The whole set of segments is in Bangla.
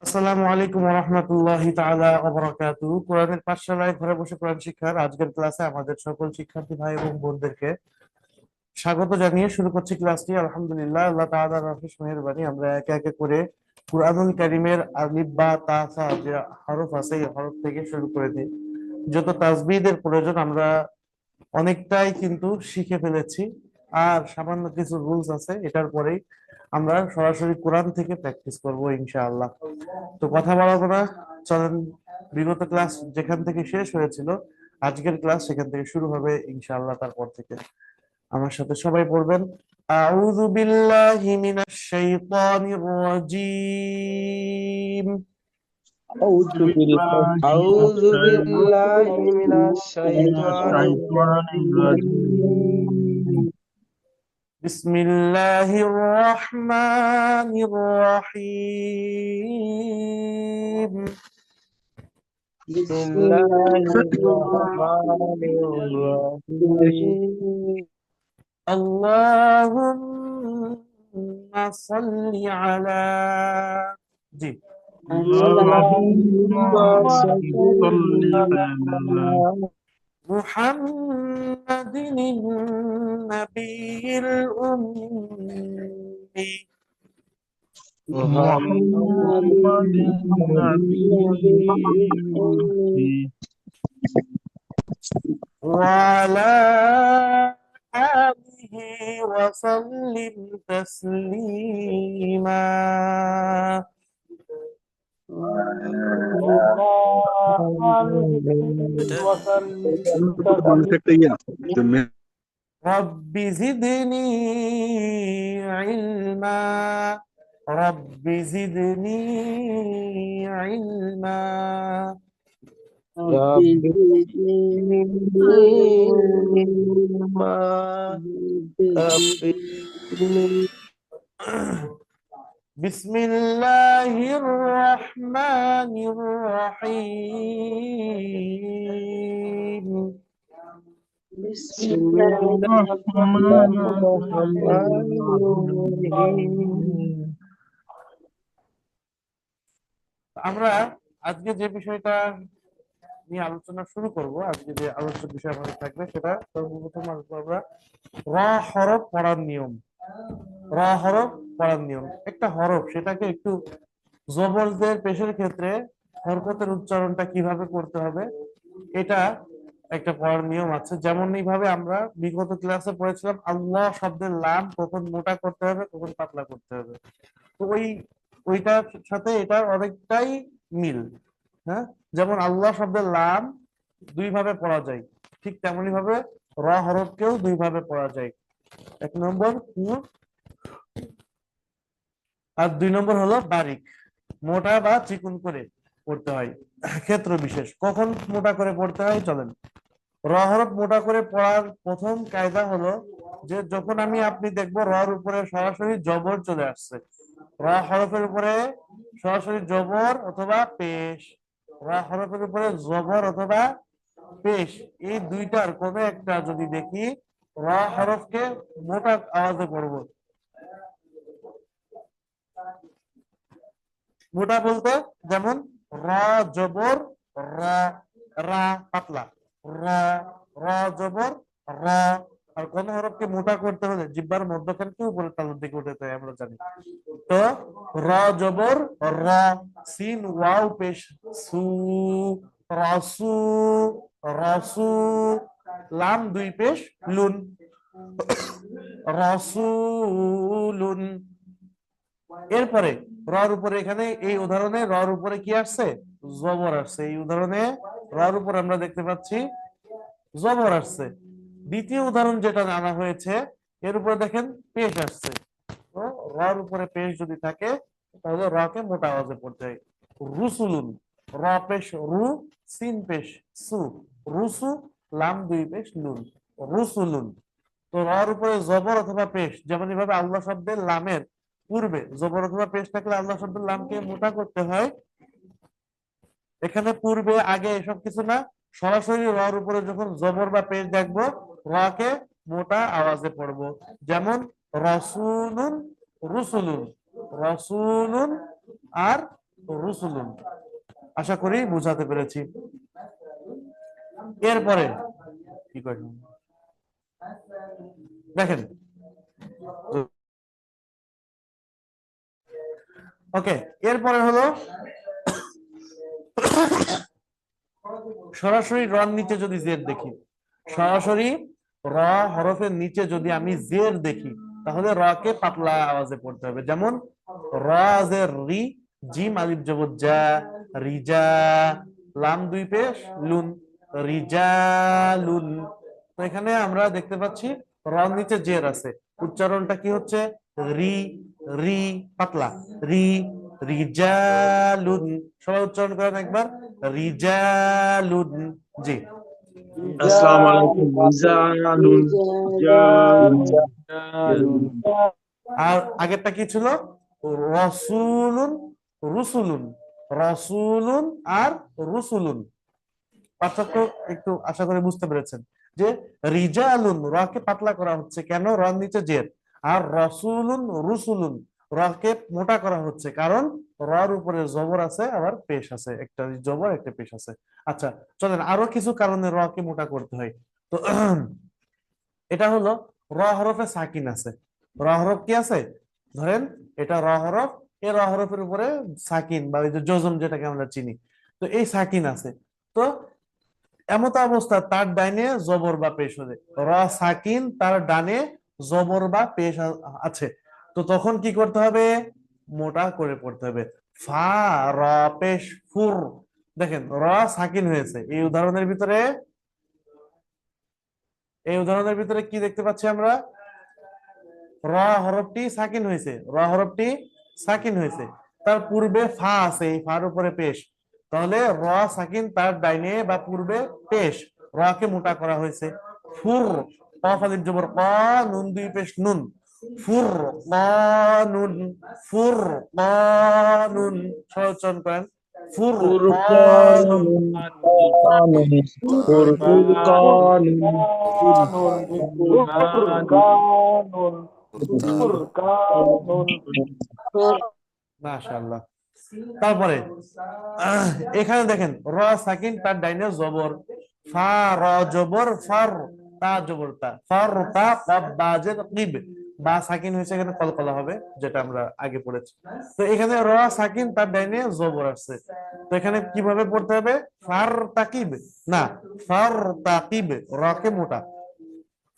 আসসালামু আলাইকুম ওয়া রাহমাতুল্লাহি তাআলা ওয়া বারাকাতুহু। কোরআনের পাঠশালায় ঘরে বসে কোরআন শিক্ষার আজকের ক্লাসে আমাদের সকল শিক্ষার্থী ভাই এবং বোনদেরকে স্বাগত জানিয়ে শুরু করছি ক্লাসটি। আলহামদুলিল্লাহ, আল্লাহ তাআলার অশেষ মেহেরবানি, আমরা একে একে করে কুরআনুল কারীমের আলিফ বা তা সা যে হরফ আছে এই হরফ থেকে শুরু করে দিই। যত তাসবিহের প্রয়োজন আমরা অনেকটাই কিন্তু শিখে ফেলেছি। আর সামান্য কিছু রুলস আছে, এটার পরেই আমরা সরাসরি কোরআন থেকে প্র্যাকটিস করব ইনশাআল্লাহ। তো কথা বাড়াবো না, চলেন। বিগত ক্লাস যেখান থেকে শেষ হয়েছিল, আজকের ক্লাস সেখান থেকে শুরু হবে ইনশাআল্লাহ। তারপর থেকে আমার সাথে সবাই পড়বেন, আউযু বিল্লাহি মিনাশ শাইতানির রাজীম। أعوذ بالله أعوذ بالله من من الشيطان الشيطان الرجيم. الرجيم বিসমিল্লাহির রহমানির রহিম। بسم الله الرحمن الرحيم আল্লাহুম্মা সাল্লি আলা, জি, اللهم اللهم صل صل على على মুহাম্মাদিন নবিয়্যিল উম্মি محمد محمد النبي النبي الأمي ওয়া আলা আলিহি ওয়া সাল্লিম তাসলিমা। وعلى آله وسلم تسليما রব্বি জিদনি ইলমা, রব্বি জিদনি ইলমা। رب زدني علما رب زدني বিসমিল্লাহির রহমানির রহিম। بسم الله الرحمن الرحمن الرحيم. الرحيم আমরা আজকে যে বিষয়টা নিয়ে আলোচনা শুরু করব, আজকে যে আলোচ্য বিষয় আমাদের থাকবে সেটা সর্বপ্রথম আসবো আমরা র হরফ পড়ার নিয়ম। র হরফ পড়ার নিয়ম, একটা হরফ সেটাকে একটু জবরদের পেশের ক্ষেত্রে হরকতের উচ্চারণটা কিভাবে করতে হবে, এটা একটা পড়ার নিয়ম আছে। যেমন এইভাবে আমরা বিগত ক্লাসে পড়েছিলাম আল্লাহ শব্দের লাম কখন মোটা করতে হবে কখন পাতলা করতে হবে। তো ওইটার সাথে এটার অনেকটাই মিল। হ্যাঁ, যেমন আল্লাহ শব্দের লাম দুই ভাবে পড়া যায়, ঠিক তেমনি ভাবে র হরফকেও দুই ভাবে পড়া যায়। এক নম্বর পুর, আর দুই নম্বর হলো বারিক, মোটা বা চিকুন করে পড়তে হয়। ক্ষেত্র বিশেষ কখন মোটা করে পড়তে হয় চলেন। র হরফ মোটা করে পড়ার প্রথম কায়দা হলো যে যখন আপনি দেখবো রর উপরে সরাসরি জবর চলে আসছে, র হরফের উপরে সরাসরি জবর অথবা পেশ, র হরফের উপরে জবর অথবা পেশ, এই দুইটার কোনো একটা যদি দেখি, র হরফকে মোটা আওয়াজে পড়বো। মোটা বলতে যেমন র জবর র, রা পাতলা র, র জবর র। আর কোন হরফকে মোটা করতে হলে জিহ্বার মধ্যখানকে উপরে তালুর দিকে উঠাতে হয়, আমরা জানি। তো র জবর র, সিন ওয়াও পেশ সু, রাসু, রাসু, লাম দুই পেশ লুন, রাসূলুন। এরপরে রর উপরে, এখানে এই উদাহরণে রর উপরে কি আসছে, জবর আসছে। এই উদাহরণে রর উপরে আমরা দেখতে পাচ্ছি জবর আসছে। দ্বিতীয় উদাহরণ যেটা আনা হয়েছে, এর উপরে দেখেন পেশ আসছে। তো রর উপরে পেশ যদি থাকে তাহলে রকে মোটা আওয়াজে পড়তে হয়। রুসুলুন, র পেশ রু, সিন পেশ সু, রুসু, লাম দুই পেশ লুন, রুসুলুন। তো রর উপরে জবর অথবা পেশ, যেমন এভাবে আল্লাহ শব্দের লামের পূর্বে জবর অথবা পেশ থাকলে আল্লাহ শব্দের লামকে মোটা করতে হয়। এখানে পূর্বে আগে এসব কিছু না, সরাসরি রর উপরে যখন জবর বা পেশ দেখবো রকে মোটা আওয়াজে পড়বো। যেমন রসুলুন, রুসুলুন, রসুলুন আর রুসুলুন। আশা করি বুঝাতে পেরেছি। এরপরে কি করেন দেখেন, ওকে, এরপরে হলো সরাসরি রর নিচে যদি জের দেখি, সরাসরি র হরফের নিচে যদি আমি জের দেখি, তাহলে র কে পাতলা আওয়াজে পড়তে হবে। যেমন র জের রি, জিম আলিফ জবর জা, রিজা, লাম দুই পেশ লুন, রিজালুন। তো এখানে আমরা দেখতে পাচ্ছি র নিচে জের আছে, উচ্চারণটা কি হচ্ছে রি, রি পাতলা, রি, রিজালুন। সবাই উচ্চারণ করেন একবার, রিজালুন। জি। আসসালামু আলাইকুম। রিজালুন, রিজালুন, আর আগেরটা কি ছিল, রসুলুন, রুসুলুন, রসুলুন আর রুসুলুন। পার্থক্য একটু আশা করি বুঝতে পেরেছেন যে রিজালুন রকে পাতলা করা হচ্ছে কেন, র নিচে জের, আর রসুলুন রুসুলুন রকে মোটা করা হচ্ছে কারণ রর উপরে জবর আছে আবার পেশ আছে, একটা জবর একটা পেশ আছে। আচ্ছা, চলেন আরো কিছু কারণে রকে মোটা করতে হয়। তো এটা হলো র হরফে সাকিন আছে। র হরফ কি আছে, ধরেন এটা র হরফ, এই র হরফের উপরে সাকিন বা ওই যে জজম যেটাকে আমরা চিনি, তো এই সাকিন আছে। তো এমত অবস্থা তার ডাইনে জবর বা পেশ হলে, র সাকিন তার ডানে জবর বা পেশ আছে, তো তখন কি করতে হবে, মোটা করে পড়তে হবে। ফা র পেশ ফুর। দেখেন র সাকিন হয়েছে, এই উদাহরণের ভিতরে কি দেখতে পাচ্ছি আমরা, র হরফটি সাকিন হয়েছে, র হরফটি সাকিন হয়েছে, তার পূর্বে ফা আছে, এই ফার উপরে পেশ, তাহলে র সাকিন তার ডাইনে বা পূর্বে পেশ, র কে মোটা করা হয়েছে। ফুর, কফ আলিফ জবর ক, নুন দুই পেশ নুন, ফুর নুন, ফুর নুন। সহজ উচ্চারণ করেন, ফুর নুন। ফুরকানুন, ফুরকানুন, মাশাআল্লাহ। তারপরে এখানে দেখেন র সাকিন তার ডাইনে জবর, ফা র জবর ফার, তা জবর তা, ফার তা কব বা জের কিব, বা সাকিন হয়েছে এখানে কলকলা হবে, যেটা আমরা আগে পড়েছি। তো এখানে র সাকিন তার ডাইনে জবর আছে, তো এখানে কিভাবে পড়তে হবে, ফার তাকিব না, ফার তাকিব, র কে মোটা,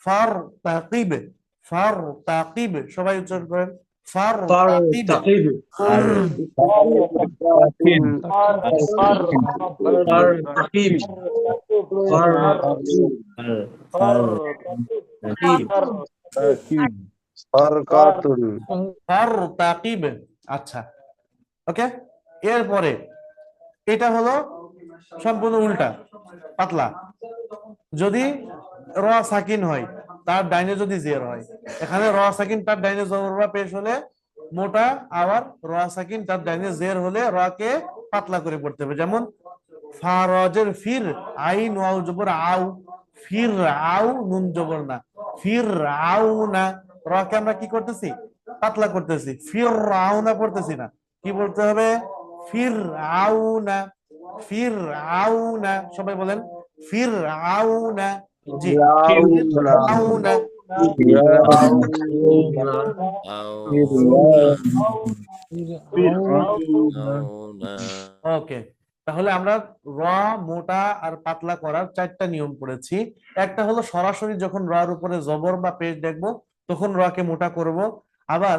ফার তাকিব, ফার তাকিব। সবাই উচ্চারণ করেন, ফার তাকিব। ফারতাকিব, ফারতাকিব, ফারতাকিব, ফারতাকিব, ফারতাকিব। ফারকাতুন, ফার তাকিব। আচ্ছা, ওকে। এরপরে এটা হলো সম্পূর্ণ উল্টা, পাতলা। যদি র সাকিন হয় তার ডাইনে যদি জের হয়, এখানে র সাকিন তার ডাইনে জবর বা পেশ হলে মোটা, আবার র সাকিন তার ডাইনে জের হলে র কে পাতলা করে পড়তে হবে। যেমন ফারজের ফির, আইন ওয়াও জবর আউ, ফির আউ নুন জবর না, ফির আউ না, র কে আমরা কি করতেছি, পাতলা করতেছি, ফির আউ না পড়তেছি না, কি বলতে হবে, ফির আউ না, ফির আউ না। সবাই বলেন, ফির আউ না। জি, রাউনা, আউ না। রাউনা, ওকে, তাহলে আমরা র মোটা আর পাতলা করার চারটা নিয়ম পড়েছি। একটা হলো সরাসরি যখন র উপরে জবর বা পেশ দেখবো তখন র কে মোটা করব, আবার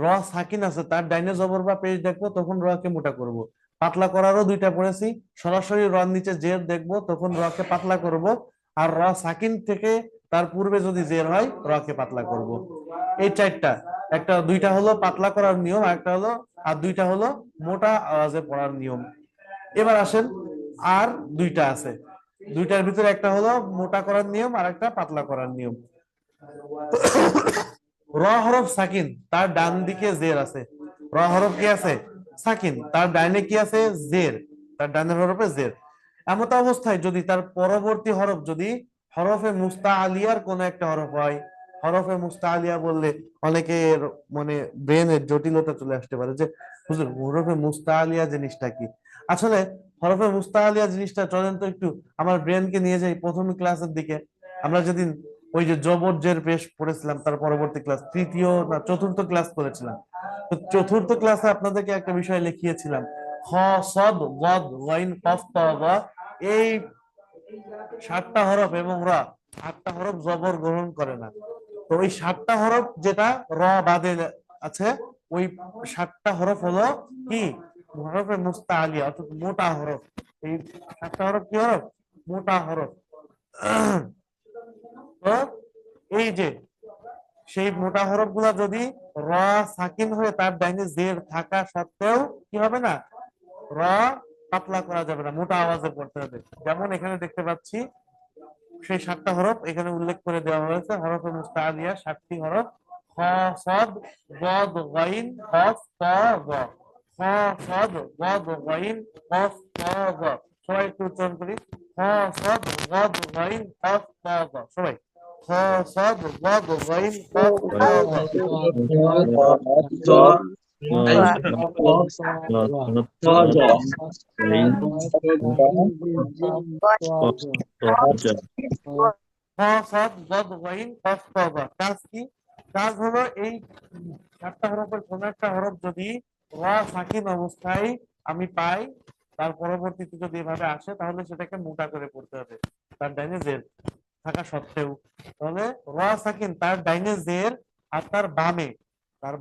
র সাকিন আছে তার ডাইনে জবর বা পেশ দেখবো তখন র কে মোটা করব। পাতলা করারও দুইটা পড়েছি, সরাসরি র নিচে জের দেখবো তখন র কে পাতলা করব, আর র সাকিন থেকে তার পূর্বে যদি জের হয় র কে পাতলা করব। এই চারটা, একটা দুইটা হলো পাতলা করার নিয়ম, আর দুইটা হলো মোটা আওয়াজে পড়ার নিয়ম। এবার আসেন, আর দুইটা আছে, দুইটার ভিতরে একটা হলো মোটা করার নিয়ম আর একটা পাতলা করার নিয়ম। র হরফ সাকিন তার ডান দিকে জের আছে, র হরফ কি আছে, সাকিন, তার ডাইনে কি আছে, জের, তার ডানের হরফে জের। এমত অবস্থায় যদি তার পরবর্তী হরফ যদি হরফে মুস্তা আলিয়ার কোন একটা হরফ হয়, হরফে মুস্তা আলিয়া বললে অনেকের মানে ব্রেনের জটিলতা চলে আসতে পারে যে হুজুর হরফে মুস্তাআলিয়া জিনিসটা কি? আসলে হরফে মুস্তাআলিয়া জিনিসটা চলেন তো একটু আমার ব্রেনকে নিয়ে যাই প্রথম ক্লাসের দিকে। আমরা যেদিন ওই যে জবর জের পেশ পড়েছিলাম, তার পরবর্তী ক্লাস তৃতীয় না চতুর্থ ক্লাস করেছিলাম। তো চতুর্থ ক্লাসে আপনাদেরকে একটা বিষয় লিখিয়েছিলাম, খ সদ ওয়াদ ওয়াইন কফ তা বা, এই 7টা হরফ এবং র 8টা হরফ জবর গ্রহণ করে না। তো ওই 7টা হরফ যেটা র বাদে আছে, ওই 7টা হরফ হলো কি হরফে মুস্তাআলিয়া, অর্থাৎ মোটা হরফ। এই 7টা হরফ কি হরফ? মোটা হরফ। তো এই যে সেই মোটা হরফ গুলা যদি র সাকিন হয়ে তার ডাইনে জের থাকা সত্ত্বেও কি হবে না, র পাতলা করা যাবে না, মোটা আওয়াজে পড়তে হবে। যেমন এখানে দেখতে পাচ্ছি সেই 7টা হরফ এখানে উল্লেখ করে দেওয়া হয়েছে, হরফে মুস্তাআলিয়া 7টি হরফ, খ সদ গদ গাইন কফ তা গা। খ সদ গদ গাইন কফ তা গা। সবাই একটু উচ্চারণ করি, খ সদ গদ গাইন কফ তা গা। সবাই খ সদ গদ গাইন কফ তা গা। খ সদ গদ গাইন কফ তা গা। কাজ কি? কাজ হলো এই 7টা হরফের কোন একটা হরফ যদি র সাকিন অবস্থায় আমি পাই, তার পরবর্তীতে যদি এভাবে আসে, তাহলে সেটাকে মোটা করে পড়তে হবে তার ডাইনে জের থাকা সত্ত্বেও। তাহলে র সাকিন তার ডাইনে জের, আর তার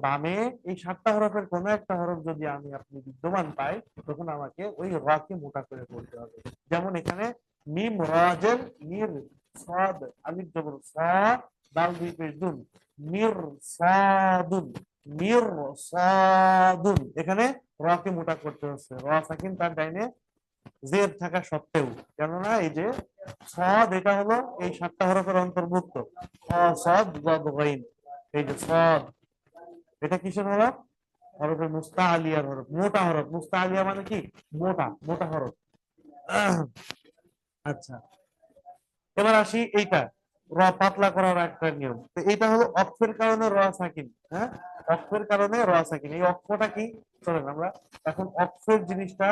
বামে এই 7টা হরফের কোন একটা হরফ যদি আমি আপনি বিদ্যমান পাই, তখন আমাকে ওই র কে মোটা করে পড়তে হবে। যেমন এখানে মিম রাজের মির, সাদ আলিফ জবর সা, দাল দুই পেশ দুন, মির সাদুন, মির সাদুন। এখানে র কে মোটা করতে হচ্ছে, র সাকিন তার ডাইনে জের থাকা সত্ত্বেও। কেননা এই যে সদ, এটা হলো এই 7টা হরফের অন্তর্ভুক্ত। খ সদ গদ গাইন, এই যে সদ, এটা কিসের হরফ? হরফে মুস্তাআলিয়ার হরফ, মোটা হরফ। মুস্তাআলিয়া মানে কি? মোটা, মোটা হরফ। আচ্ছা, এবার আসি এইটা র পাতলা করার একটা নিয়ম। তো এটা হলো অক্ষের কারণে র সাকিন। হ্যাঁ, অক্ষের কারণে র সাকিন। এই অক্ষটা কি? চলেন আমরা এখন অক্ষের জিনিসটা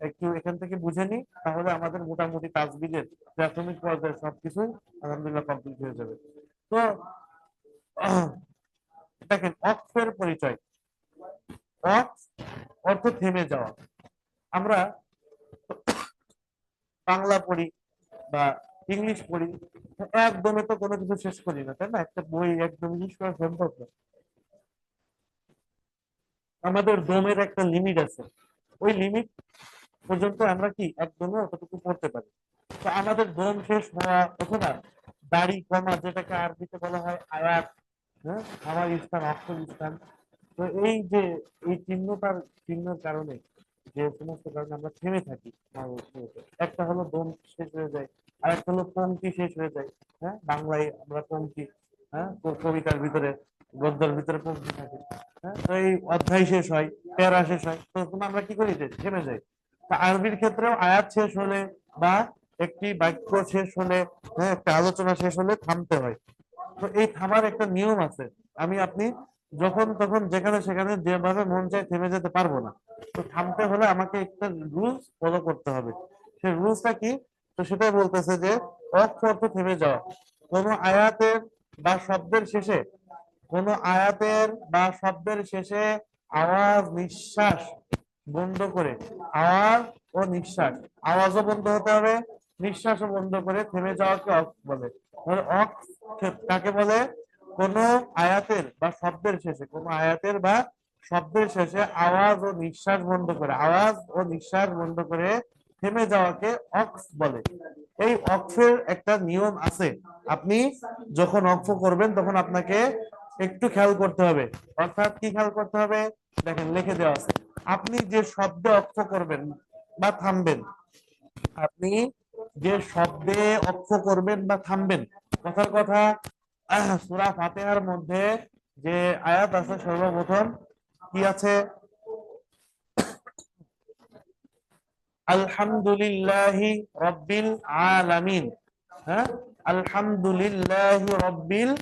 একটু এখান থেকে বুঝে নিই, তাহলে আমাদের মোটামুটি তাজবিদের প্রাথমিক পর্যায়ে সবকিছুই আলহামদুলিল্লাহ কমপ্লিট হয়ে যাবে। তো দেখেন অক্ষের পরিচয়। অক্ষ অর্থ থেমে যাওয়া। আমরা বাংলা পড়ি বা ইংলিশ পড়ি, একদমে তো কোনো কিছু শেষ করি না, তাই না? একটা বই একদম শেষ করা সম্ভব না। আমাদের দমের একটা লিমিট আছে, ওই লিমিট পর্যন্ত আমরা কি একদমই অতটুকু পড়তে পারি। তো আমাদের দম শেষ হওয়া অথবা দাড়ি কমা, যেটাকে আরবিতে বলা হয় আয়াত, হ্যাঁ, আমার স্থান অক্ষর স্থান। তো এই যে এই চিহ্নের কারণে যে সমস্ত কারণে আমরা থেমে থাকি, একটা হলো দম শেষ হয়ে যায়, আর একটা হলো পংক্তি শেষ হয়ে যায়। হ্যাঁ, বাংলায় আমরা পংক্তি, হ্যাঁ, কবিতার ভিতরে গদ্যের ভিতরে পংক্তি থাকে। হ্যাঁ, তো এই অধ্যায় শেষ হয়, প্যারা শেষ হয়, তখন আমরা কি করি? যে থেমে যাই। তা আরবির ক্ষেত্রেও আয়াত শেষ হলে বা একটি বাক্য শেষ হলে, হ্যাঁ, একটা আলোচনা শেষ হলে থামতে হয়। তো এই থামার একটা নিয়ম আছে। আপনি যখন তখন যেখানে সেখানে যেভাবে মন চায় থেমে যেতে পারবো না। তো থামতে হলে আমাকে একটা রুলস ফলো করতে হবে। সেই রুলসটা কি? তো সেটাই বলতেছে যে অক্ষ অর্থ থেমে যাওয়া। কোন আয়াতের বা শব্দের শেষে, কোন আয়াতের বা শব্দের শেষে আওয়াজ নিঃশ্বাস বন্ধ করে, আওয়াজ ও নিঃশ্বাস, আওয়াজও বন্ধ হতে হবে, নিঃশ্বাসও বন্ধ করে থেমে যাওয়াকে অক্ষ বলে। অক্ষ কাকে বলে? কোন আয়াতের বা শব্দের শেষে, কোন আয়াতের বা শব্দের শেষে আওয়াজ ও নিঃশ্বাস বন্ধ করে, আওয়াজ ও নিঃশ্বাস বন্ধ করে থেমে যাওয়াকে অক্ষ বলে। এই অক্ষের একটা নিয়ম আছে। আপনি যখন অক্ষ করবেন তখন আপনাকে একটু খেয়াল করতে হবে। অর্থাৎ কি খেয়াল করতে হবে? দেখেন লিখে দেওয়া আছে, আপনি যে শব্দে অক্ষ করবেন বা থামবেন, আপনি যে শব্দে অক্ষ করবেন বা থামবেন, কথার কথা সূরা ফাতিহার মধ্যে যে আয়াত আছে, সর্বপ্রথম কি আছে? আলহামদুলিল্লাহি রাব্বিল আলামিন। হ্যাঁ, আলহামদুলিল্লাহি রাব্বিল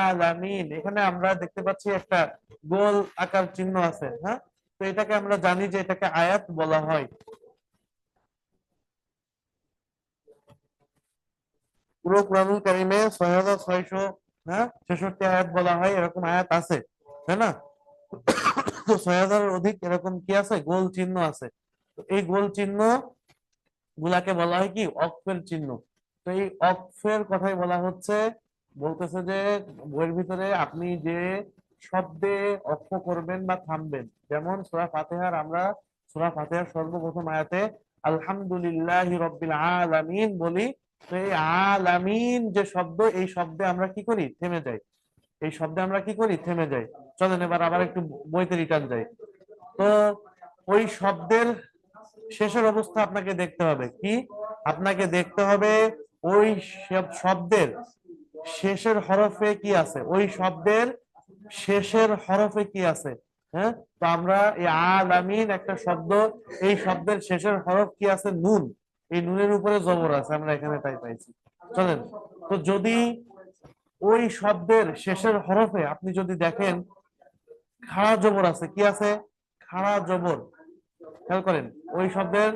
আলামিন। এখানে আমরা দেখতে পাচ্ছি একটা গোল আকার চিহ্ন আছে। হ্যাঁ, তো এটাকে আমরা জানি যে এটাকে আয়াত বলা হয়। পুরো কুরআনুল কারীমে 6666 আয়াত বলা হয়, এরকম আয়াত আছে, তাই না? তো 6000 এর অধিক এরকম কি আছে, গোল চিহ্ন আছে। তো এই গোল চিহ্ন গুলাকে বলা হয় কি, অক্ষের চিহ্ন। তো এই অক্ষের কথাই বলা হচ্ছে, বলতেছে যে বইয়ের ভিতরে আপনি যে শব্দে অক্ষ করবেন বা থামবেন, যেমন সূরা ফাতিহার আমরা সূরা ফাতিহার সর্বপ্রথম আয়াতে আলহামদুলিল্লাহি রাব্বিল আলামিন বলি। তো এই আলামিন যে শব্দ, এই শব্দে আমরা কি করি, থেমে যাই। এই শব্দে আমরা কি করি, থেমে যাই। চলেন এবার আবার একটু বইতে রিটার্ন যাই। তো ওই শব্দের শেষের অবস্থা আপনাকে দেখতে হবে কি, আপনাকে দেখতে হবে ওই শব্দের শেষের হরফে কি আছে, ওই শব্দের শেষের হরফে কি আছে। হ্যাঁ, তো আমরা এই আলামিন একটা শব্দ, এই শব্দের শেষের হরফ কি আছে, নুন। এই নুনের উপরে জবর আছে, আমরা এখানে তাই পাইছি। চলেন, তো যদি ওই শব্দের শেষের হরফে আপনি যদি দেখেন খাড়া জবর আছে, কি আছে, খাড়া জবর। খেয়াল করেন, ওই শব্দের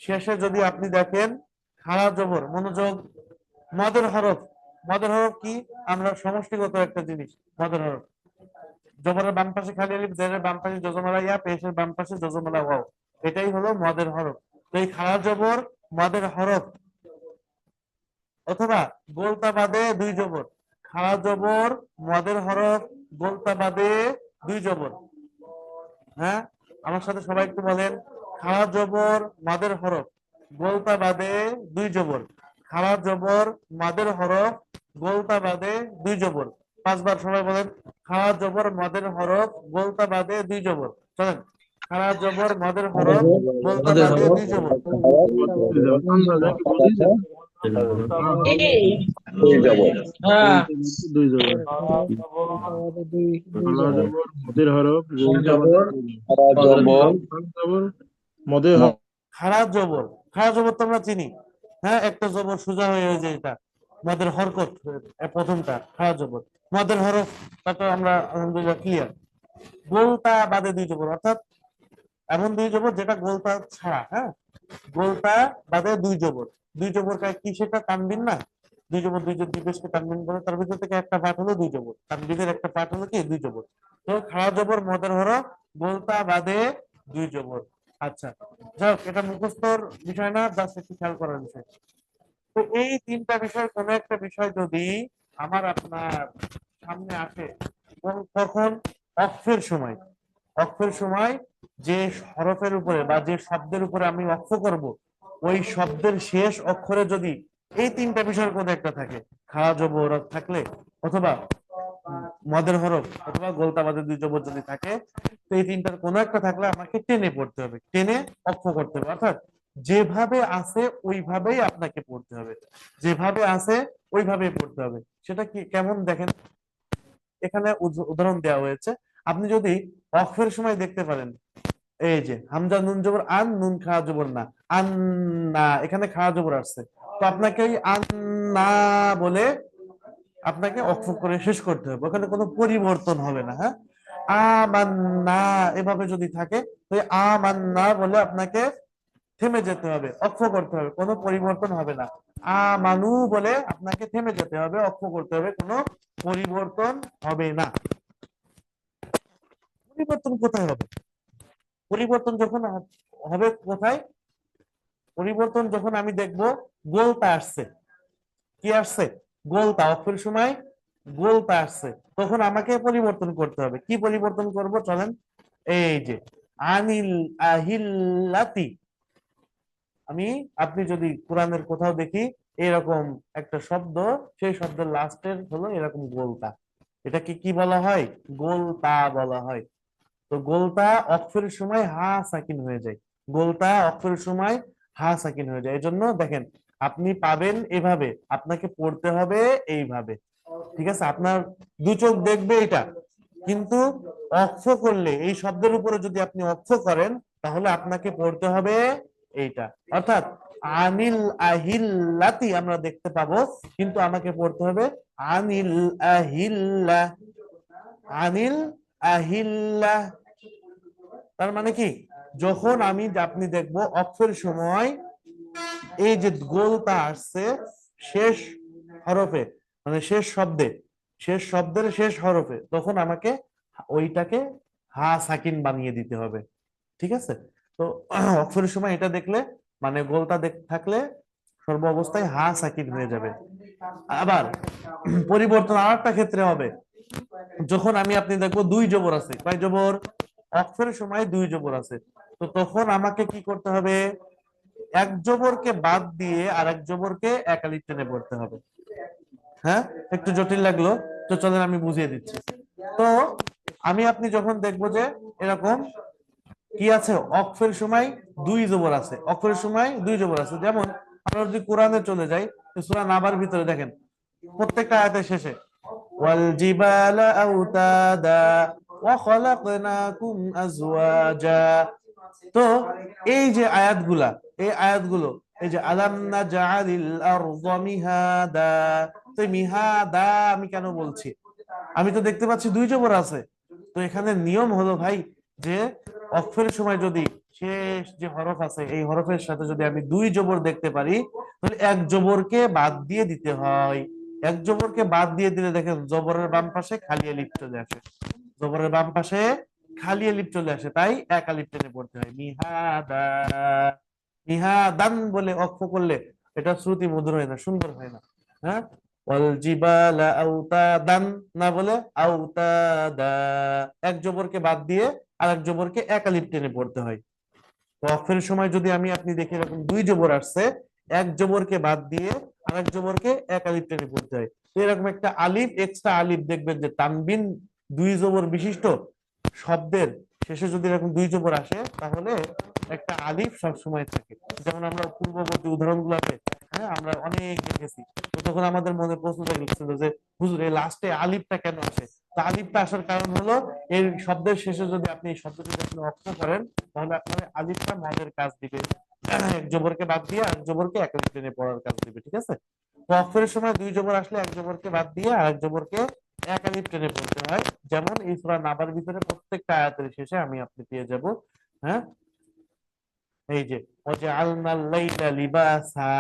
শেষে যদি আপনি দেখেন খাড়া জবর, মনোযোগ, মদের হরফ। মদের হরফ কি, আমরা সমষ্টিগত একটা জিনিস। মদের হরফ, জবরের বাম পাশে খালি আলিফ, জেরের বাম পাশে যজমালা ইয়া, পেশের বাম পাশে যজমালা ওয়াও, এটাই হলো মদের হরফ। তো এই খাড়া জবর মদের হরফ, অথবা গোলতা বাদে দুই জবর, খাড়া জবর মদের হরফ, গোলতা বাদে দুই জবর। হ্যাঁ, আমার সাথে সবাই একটু বলেন, খাড়া জবর মাদের হরফ, গোলতা বাদে দুই জবর, খাড়া জবর মাদের হরফ, গোলতা বাদে দুই জবর। 5 বার সবাই বলেন, খাড়া জবর মাদের হরফ, গোলতা বাদে দুই জবর। চলেন, খাড়া জবর মাদের হরফ, গোলতা মদের বাদে হরফ, দুই জবর। দুই জবর, দুই জবর, মদের হরফ, মদের হরফ, খাড়া জবর, খাড়া জবর তো আমরা চিনি। হ্যাঁ, একটা জবর সোজা হয়ে যায়, এটা মদের হরকত, প্রথমটা খাড়া জবর। মদের হরফ, তারপর আমরা আলহামদুলিল্লাহ ক্লিয়ার। গোলতা বাদে দুই জবর, অর্থাৎ এমন দুই জবর যেটা গোলতা ছাড়া। হ্যাঁ, গোলতা বাদে দুই জবর। দুই জবর কি, সেটা তানবিন না? দুই জবর, দুই জবর দিবসকে তানবিন বলে, তার ভিতর থেকে একটা পার্ট হলো দুই জবর, তানবিনের একটা পার্ট হলো কি, দুই জবর। তো খাড়া জবর মদের হরফ, গোলতা বাদে দুই জবর। আচ্ছা, যাক, এটা মুখস্থর বিষয় না, জাস্ট একটু খেয়াল করার বিষয়। তো এই তিনটা বিষয়, কোন একটা বিষয় যদি আমার আপনার সামনে আসে, তখন অক্ষের সময়, অক্ষের সময় যে হরফের উপরে বা যে শব্দের উপরে আমি অক্ষ করব, ওই শব্দের শেষ অক্ষরে যদি এই তিনটা বিষয়ের কোন একটা থাকে, খাড়া জবর থাকলে, অথবা মদের হরফ, অথবা গোলতা বাদে দুই জবর যদি থাকে, তো এই তিনটার কোন একটা থাকলে আমাকে টেনে পড়তে হবে, টেনে অক্ষ করতে হবে। অর্থাৎ যেভাবে আছে ওইভাবেই আপনাকে পড়তে হবে, যেভাবে আছে ওইভাবেই পড়তে হবে। সেটা কি, কেমন দেখেন, এখানে উদাহরণ দেওয়া হয়েছে। আপনি যদি ওয়াকফের সময় দেখতে পারেন, এই যে হামজা নুন জবর আন, নুন খাড়া জবর না, আন্না, এখানে খাড়া জবর আসছে। তো আপনাকে ওই আন্না বলে আপনাকে অক্ষ করে শেষ করতে হবে, ওখানে কোনো পরিবর্তন হবে না। হ্যাঁ, আমান্না এভাবে যদি থাকে, তো এই আমান্না বলে আপনাকে থেমে যেতে হবে, অক্ষ করতে হবে, কোনো পরিবর্তন হবে না। আমানু বলে আপনাকে থেমে যেতে হবে, অক্ষ করতে হবে, কোনো পরিবর্তন হবে না। পরিবর্তন কোথায় হবে? পরিবর্তন যখন হবে কোথায়, পরিবর্তন যখন আমি দেখব গোলতা আসছে, কি আসছে, গোলতা, অক্ষের সময় গোলতা আসছে, তখন আমাকে পরিবর্তন করতে হবে। কি পরিবর্তন করব, চলেন, এই যে আনিল আহিল্লাতি, আমি, আপনি যদি কোরআনের কোথাও দেখি এরকম একটা শব্দ, সেই শব্দের লাস্টের হলো এরকম গোলতা, এটাকে কি বলা হয়, গোলতা বলা হয়। তো গোলতা অক্ষরের সময় হা সাকিন হয়ে যায়, গোলতা অক্ষরের সময় হা সাকিন হয়ে যায়। এজন্য দেখেন, আপনি পাবেন এভাবে, আপনাকে পড়তে হবে এইভাবে। ঠিক আছে, আপনার দু চোখ দেখবে এটা, কিন্তু অক্ষ করলে, এই শব্দের উপরে যদি আপনি অক্ষ করেন, তাহলে আপনাকে পড়তে হবে এইটা। অর্থাৎ আনিল আহিল্লাতি আমরা দেখতে পাবো, কিন্তু আমাকে পড়তে হবে আনিল আহিল্লা, আনিল আহিল্লা। তার মানে কি, যখন আপনি দেখবো অক্ফের সময় এই যে গোলটা আসছে শেষ হরফে, মানে শেষ শব্দের শেষ হরফে, তখন আমাকে ওইটাকে হা সাকিন বানিয়ে দিতে হবে। ঠিক আছে? তো অক্সরের সময় এটা দেখলে, মানে গোলটা থাকলে সর্ব অবস্থায় হা সাকিন হয়ে যাবে। আবার পরিবর্তন আর একটা ক্ষেত্রে হবে, যখন আপনি দেখবো দুই জবর আছে, কয় জবর? অক্সরের সময় দুই জবর আছে, তো তখন আমাকে কি করতে হবে? এক জবরকে বাদ দিয়ে আর এক জবরকে একালিপ টেনে পড়তে হবে। হ্যাঁ, একটু জটিল লাগলো, তো চলেন আমি বুঝিয়ে দিচ্ছি। তো আপনি যখন দেখবো যে এরকম কি আছে, অক্ফের সময় দুই জবর আছে, অক্ফের সময় দুই জবর আছে, যেমন আমরা যদি কোরআনে চলে যাই, সূরা নাবার ভিতরে দেখেন প্রত্যেকটা আয়াতের শেষে ওয়াল জিবালা আউতাদা ওয়া খলাকনাকুম আজওয়াজা। তো এই যে আয়াতগুলা, এই আয়াতগুলো, এই যে আলাম নাজআলিল আরদা মিহাদা, তো মিহাদা আমি কেন বলছি? আমি তো দেখতে পাচ্ছি দুই জবর আছে। তো এখানে নিয়ম হলো ভাই, যে অক্ষরের সময় যদি শেষ যে হরফ আছে এই হরফের সাথে যদি আমি দুই জবর দেখতে পারি, তাহলে এক জবরকে বাদ দিয়ে দিতে হয়। এক জবরকে বাদ দিয়ে দিলে দেখেন জবরের বাম পাশে খালি আলিফ চলে আসে, জবরের বাম পাশে খালি আলিফ চলে আসে, তাই এক আলিফ টেনে পড়তে হয়। মিহাদা, মিহাদান বলে অক্ষ করলে এটা শ্রুতি মধুর হয় না, সুন্দর হয় না। হ্যাঁ, ওয়াল জিবালা আউতাদান না বলে আউতাদা, এক জবরকে বাদ দিয়ে আর এক জবরকে এক আলিফ টেনে পড়তে হয়। তো অক্ষরের সময় যদি আপনি দেখি এরকম দুই জবর আসছে, এক জবরকে বাদ দিয়ে আর এক জবরকে এক আলিফ টেনে পড়তে হয়। তো এরকম একটা আলিফ, এক্সট্রা আলিফ দেখবেন যে তানবিন দুই জবর বিশিষ্ট শব্দের শেষে যদি এরকম দুই জবর আসে, তাহলে একটা আলিফ সব সময় থাকে। যেমন আমরা পূর্ববর্তী উদাহরণগুলোতে, হ্যাঁ, আমরা অনেক দেখেছি। তো তখন আমাদের মনে প্রশ্ন জাগছিল যে হুজুর এই লাস্টে আলিফটা কেন আসে? তো আলিফটা আসার কারণ হলো এই শব্দের শেষে যদি আপনি এই শব্দটি অর্থ করেন, তাহলে আপনার আলিফটা মদের কাজ দিবে, এক জবরকে বাদ দিয়ে এক জবরকে এক আলিফ টেনে পড়ার কাজ দিবে। ঠিক আছে? তো অক্ষরের সময় দুই জবর আসলে এক জবরকে বাদ দিয়ে আর এক জবরকে এক আলিফ টেনে পড়তে হয়। যেমন এই সূরা নাবার ভিতরে প্রত্যেকটা আয়াতের শেষে আপনি পেয়ে যাব, হ্যাঁ, এই যে ওয়াজআলনাল লাইলা লিবাসা,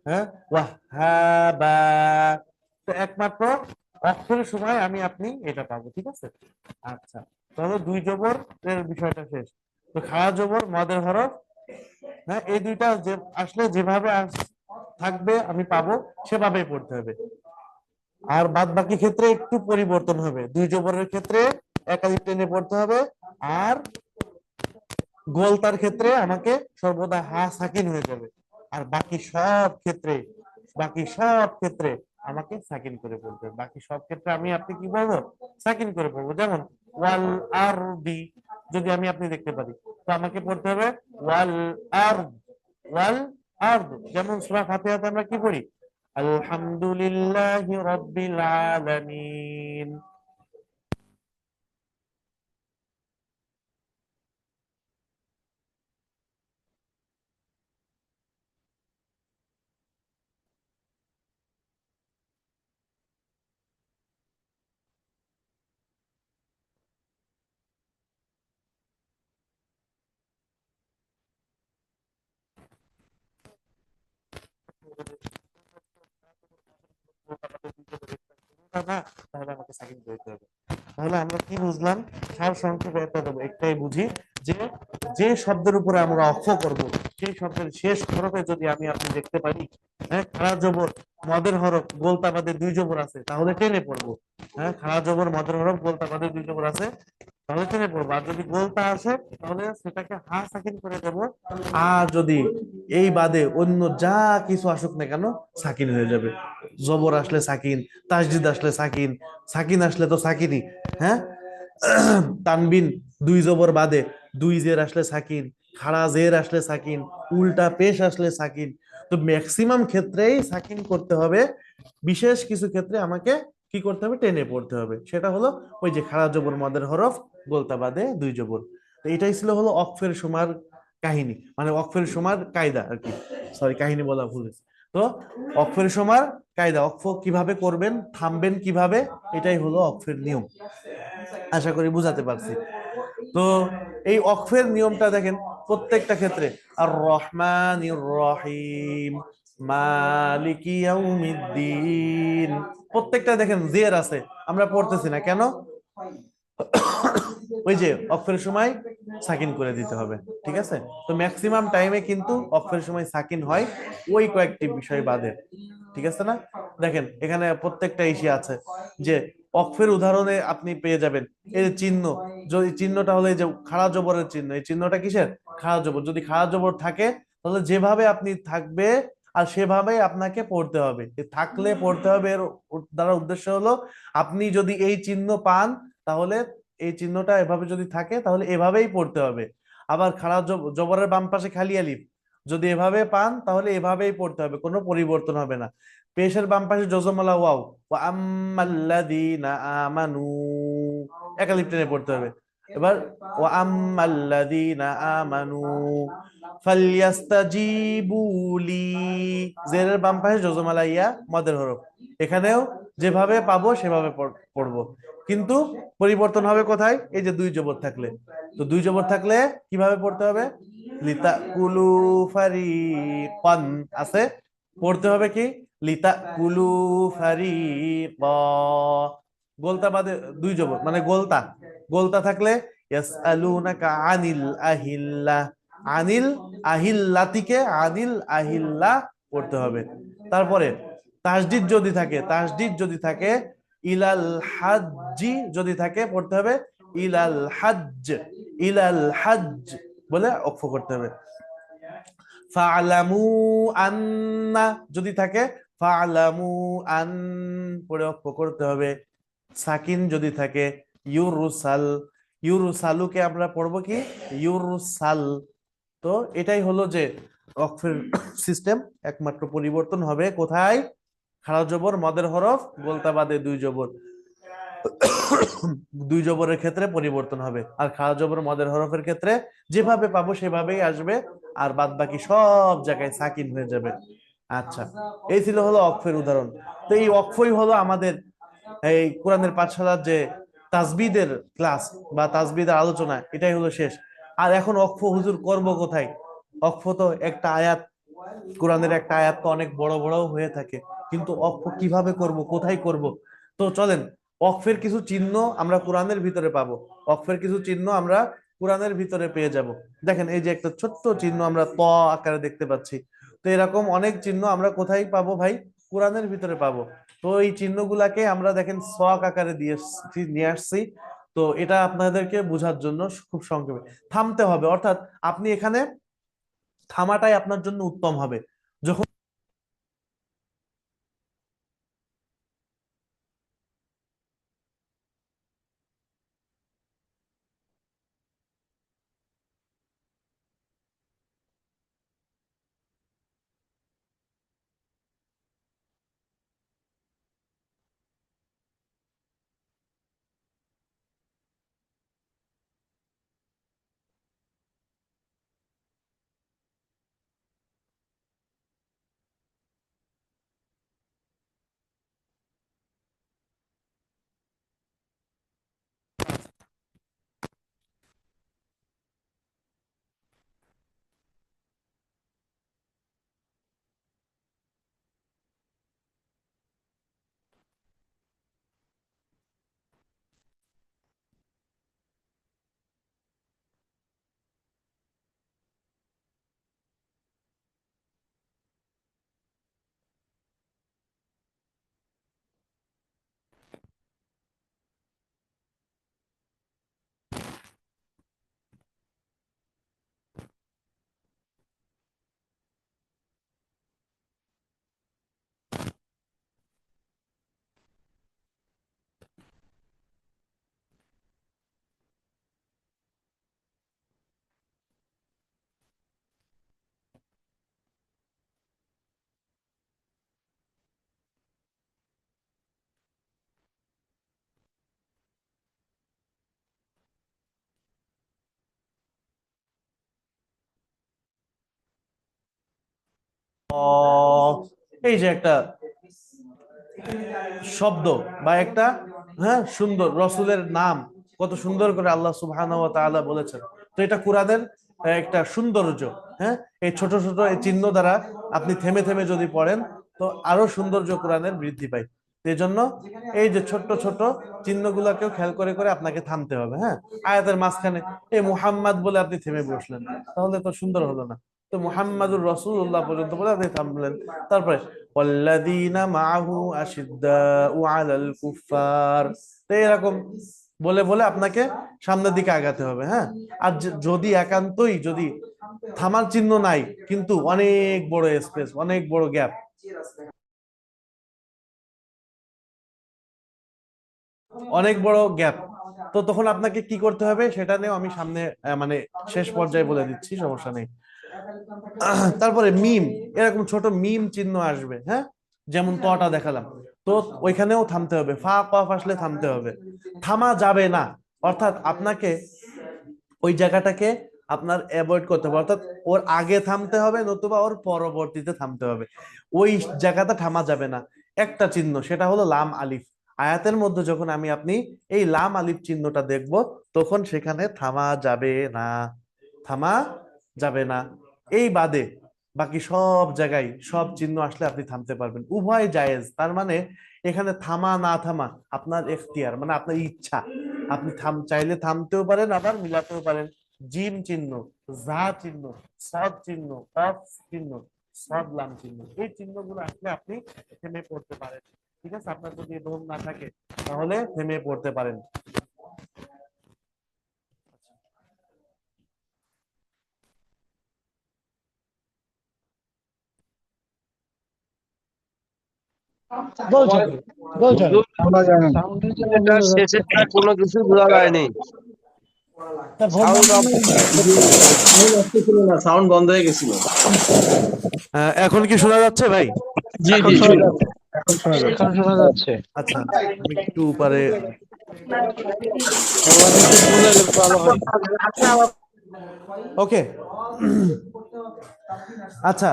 হ্যাঁ, ওয়াহাবা। তো একমাত্র অক্ষরের সময় আপনি এটা পাবো। ঠিক আছে? আচ্ছা, তাহলে দুই জবর এর বিষয়টা শেষ। তো খাড়া জবর মদের হরফ, হ্যাঁ, এই দুইটা যে আসলে যেভাবে থাকবে আমি পাবো সেভাবেই পড়তে হবে। আর বাদ বাকি ক্ষেত্রে একটু পরিবর্তন হবে, দুই জবরের ক্ষেত্রে একাধিক টেনে পড়তে হবে, আর গোলতার ক্ষেত্রে আমাকে সর্বদা হা সাকিন হয়ে যাবে। আর বাকি সব ক্ষেত্রে আমাকে সাকিন করে পড়তে হবে। বাকি সব ক্ষেত্রে আপনি কি বলবো? সাকিন করে পড়বো। যেমন ওয়াল আরদি, যদি আপনি দেখতে পারি, তো আমাকে পড়তে হবে ওয়াল আরদ, ওয়াল আরদ। যেমন সূরা ফাতিহাতে আমরা কি পড়ি? আলহামদুলিল্লাহি রাব্বিল আলামিন। না, তাহলে আমাকে সাকিন করতে হবে। তাহলে আমরা কি বুঝলাম? সার সংক্ষেপে একটাই বুঝি, যে যে শব্দের উপরে আমরা অক্ষ করব, সেই শব্দের শেষ হরফে যদি আপনি দেখতে পারি, হ্যাঁ, খাড়া জবর মদের হরফ গোলতা বাদে দুই জবর আছে, তাহলে টেনে পড়বো। হ্যাঁ, খাড়া জবর মদের হরফ গোলতা বাদে দুই জবর আছে, তাহলে টেনে পড়বো। আর যদি গোলতা আসে, তাহলে সেটাকে হা সাকিন করে দেবো। আর যদি এই বাদে অন্য যা কিছু আসুক না কেন, সাকিন হয়ে যাবে। জবর আসলে সাকিন, তাসদিদ আসলে সাকিন, সাকিন আসলে তো সাকিনই। হ্যাঁ, তানবিন দুই জবর বাদে দুই জের আসলে সাকিন, খাড়া জের আসলে সাকিন, উল্টা পেশ আসলে সাকিন। তো ম্যাক্সিমাম ক্ষেত্রেই সাকিন করতে হবে, বিশেষ কিছু ক্ষেত্রে আমাকে কি করতে হবে? টেনে পড়তে হবে। সেটা হলো ওই যে খাড়া জবর মদের হরফ গোলতা বাদে দুই জবর। তো এটাই ছিল হলো অক্ফের সমার কাহিনী, মানে অক্ফের সমার কায়দা আর কি। সরি, কাহিনী বলা ভুল হয়েছে। তো অক্ফের সমার কায়দা, অক্ফ কিভাবে করবেন, থামবেন কিভাবে, এটাই হলো অক্ফের নিয়ম। আশা করি বুঝাতে পারছি। তো তো এই অক্ফের নিয়মটা দেখেন প্রত্যেকটা ক্ষেত্রে, আর রহমানির রহিম, মালিকি ইয়াউমিদ্দিন, প্রত্যেকটা দেখেন জের আছে, আমরা পড়তেছি না কেন? ওই যে অক্ফের সময় সাকিন করে দিতে হবে, ঠিক আছে? তো ম্যাক্সিমাম টাইমে কিন্তু অক্ফের সময় সাকিন হয়, ওই কয়েকটি বিষয় বাদে, ঠিক আছে না? দেখেন এখানে প্রত্যেকটা ইস্যু আছে যে অক্ফের উদাহরণে আপনি পেয়ে যাবেন এই যে চিহ্ন, যদি চিহ্নটা হলো এই যে খাড়া জবরের চিহ্ন, এই চিহ্নটা কিসের? খাড়া জবর। যদি খাড়া জবর থাকে তাহলে যেভাবে আপনি থাকবে আর সেভাবেই আপনাকে পড়তে হবে, থাকলে পড়তে হবে। এর দ্বারা উদ্দেশ্য হলো আপনি যদি এই চিহ্ন পান তাহলে এই চিহ্নটা এভাবে যদি থাকে তাহলে এভাবেই পড়তে হবে। আবার খাড়া জবরের বাম পাশে খালি আলিফ যদি এভাবে পান তাহলে এভাবেই পড়তে হবে, কোনো পরিবর্তন হবে না। পেশের বাম পাশে জজমালা ওয়াও, ওয়া আম্মাল্লাযীনা আমানু, এক আলিফ টেনে পড়তে হবে। এবার ওয়া আম্মাল্লাযীনা আমানু ফালইস্তাজিবু লি, জেরের বাম পাশে জজমালা ইয়া মদের হরফ, এখানেও যেভাবে পাবো সেভাবে পড়বো, কিন্তু পরিবর্তন হবে কোথায়? এই যে দুই জবর থাকলে। তো দুই জবর থাকলে কিভাবে পড়তে হবে? লিতা কুলু ফারিকান আছে, পড়তে হবে কি? লিতা কুলু ফারিক, গোলতা বাদে দুই জবর মানে গোলতা, গোলতা থাকলে ইয়াসআলুনাকা আনিল আহিল্লা, আনিল আহিল্লাতিকে আনিল আহিল্লা পড়তে হবে। তারপরে তাসদিদ যদি থাকে, তাসদিদ যদি থাকে, ইলাল হাজ্জি যদি থাকে পড়তে হবে ইলাল হাজ্জ, ইলাল হাজ্জ বলে অক্ফ করতে হবে। ফালামু আন্না যদি থাকে ফালামু আন পরে অক্ফ করতে হবে। সাকিন যদি থাকে ইউরুসাল, ইউরুসালুকে আমরা পড়বো কি? ইউরুসাল। তো এটাই হলো যে অক্ফের সিস্টেম। একমাত্র পরিবর্তন হবে কোথায়? খাড়া জবর মদের হরফ গোলতা বাদে দুই জবর, দুই জবরের ক্ষেত্রে পরিবর্তন হবে, আর খাড়া জবর মদের হরফের ক্ষেত্রে যেভাবে পাবো সেভাবেই আসবে, আর বাদ বাকি সব জায়গায় সাকিন হয়ে যাবে। আচ্ছা, এই ছিল হলো অক্ফের উদাহরণ। তো এই অক্ফই হলো আমাদের এই কোরআনের পাঠশালার যে তাসবিদের ক্লাস বা তাসবিদের আলোচনা, এটাই হলো শেষ। আর এখন অক্ফ হুজুর করব কোথায়? অক্ফ তো একটা আয়াত, কোরআনের একটা আয়াত তো অনেক বড় বড় হয়ে থাকে, কিন্তু অক্ফ কিভাবে করব, কোথায় করব? তো চলেন, অক্ফের কিছু চিহ্ন আমরা কোরআনের ভিতরে পাবো, অক্ফের কিছু চিহ্ন আমরা কোরআনের ভিতরে পেয়ে যাব। দেখেন এই যে একটা ছোট্ট চিহ্ন আমরা ত আকারে দেখতে পাচ্ছি, তো এরকম অনেক চিহ্ন আমরা কোথায় পাবো ভাই? কোরআনের ভিতরে পাবো। তো এই চিহ্নগুলাকে আমরা দেখেন সক আকারে নিয়ে আসছি। তো এটা আপনাদেরকে বোঝার জন্য খুব সংক্ষেপে থামতে হবে, অর্থাৎ আপনি এখানে থামাটাই আপনার জন্য উত্তম হবে। যখন এই যে একটা শব্দ বা একটা, হ্যাঁ, সুন্দর রসুলের নাম, কত সুন্দর করে আল্লাহ সুবহানাহু ওয়া তাআলা বলেছেন। তো এটা কোরআনের একটা সৌন্দর্য। হ্যাঁ, এই ছোট ছোট এই চিহ্ন দ্বারা আপনি থেমে থেমে যদি পড়েন তো আরো সৌন্দর্য কোরআনের বৃদ্ধি পায়। এই জন্য এই যে ছোট্ট ছোট চিহ্নগুলোকেও খেয়াল করে করে আপনাকে থামতে হবে। হ্যাঁ, আয়াতের মাঝখানে এই মুহাম্মদ বলে আপনি থেমে বসলেন, তাহলে তো সুন্দর হলো না। তো মুহাম্মাদুর রাসূলুল্লাহ পর্যন্ত বলে আপনি থামলেন। তারপরে ওয়াল্লাযীনা মাআহু আশিদ্দাউ আলাল কুফফার, তো এরকম বলে বলে আপনাকে সামনের দিকে আগাতে হবে। হ্যাঁ, আর যদি একান্তই যদি থামার চিহ্ন নাই কিন্তু অনেক বড় স্পেস, অনেক বড় গ্যাপ, অনেক বড় গ্যাপ, তো তখন আপনাকে কি করতে হবে সেটা নিয়েও আমি সামনে মানে শেষ পর্যায়ে বলে দিচ্ছি, সমস্যা নেই। তারপরে মিম, এরকম ছোট মিম চিহ্ন আসবে। হ্যাঁ, যেমন তটা দেখালাম, তো ওইখানেও থামতে হবে, ফা কফ আসলে থামতে হবে, থামা যাবে না। অর্থাৎ আপনাকে ওই জায়গাটাকে আপনার অ্যাভয়েড করতে হবে, অর্থাৎ ওর আগে থামতে হবে নতুবা ওর পরবর্তীতে থামতে হবে, ওই জায়গাটা থামা যাবে না। একটা চিহ্ন, সেটা হলো লাম আলিফ। আয়াতের মধ্যে যখন আমি আপনি এই লাম আলিফ চিহ্নটা দেখব তখন সেখানে থামা যাবে না, থামা যাবে না। এই বাদে বাকি সব জায়গায় সব চিহ্ন আসলে আপনি থামতে পারবেন, উভয় জায়েজ। তার মানে এখানে থামা না থামা আপনার এখতিয়ার, মানে আপনার ইচ্ছা। আপনি চাইলে থামতেও পারেন আবার মিলাতেও পারেন। জিম চিহ্ন, জা চিহ্ন, সদ চিহ্ন, কফ চিহ্ন, সদ লাম চিহ্ন, এই চিহ্নগুলো আসলে আপনি থেমে পড়তে পারেন। ঠিক আছে, আপনার যদি দম না থাকে তাহলে থেমে পড়তে পারেন। বলছেন বলছেন হুজুর, আমরা জানেন সাউন্ডের জন্য এটা বোঝা যাচ্ছে শেষেরটা কোনো কিছু বোঝা যায়নি। তা ভোট সাউন্ড আসতেছিল না, সাউন্ড বন্ধ হয়ে গেছিল। এখন কি শোনা যাচ্ছে ভাই? জি এখন জি শোনা যাচ্ছে, এখন শোনা যাচ্ছে। এখন শোনা যাচ্ছে। আচ্ছা, আমি একটু উপরে। আবার একটু দূরে গেলে ভালো হয়। ওকে, আচ্ছা,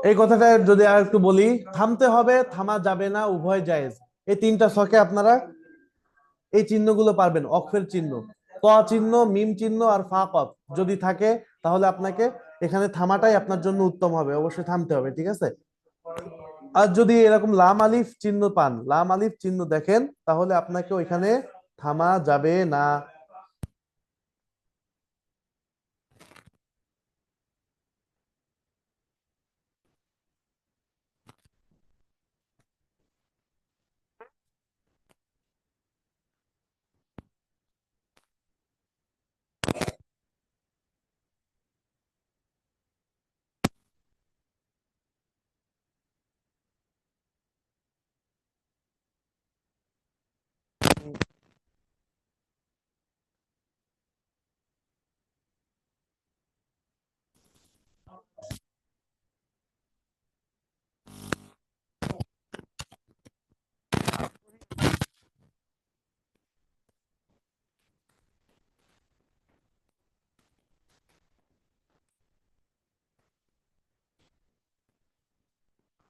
এই কথাটা যদি আর একটু বলি, থামতে হবে, থামা যাবে না, উভয় জায়েজ। এই তিনটা ছকে আপনারা এই চিহ্নগুলো পারবেন, অক্ষের চিহ্ন, ক চিহ্ন, মিম চিহ্ন আর ফা কফ যদি থাকে তাহলে আপনাকে এখানে থামাটাই আপনার জন্য উত্তম হবে, অবশ্যই থামতে হবে। ঠিক আছে, আর যদি এরকম লাম আলিফ চিহ্ন পান, লাম আলিফ চিহ্ন দেখেন, তাহলে আপনাকে ওইখানে থামা যাবে না।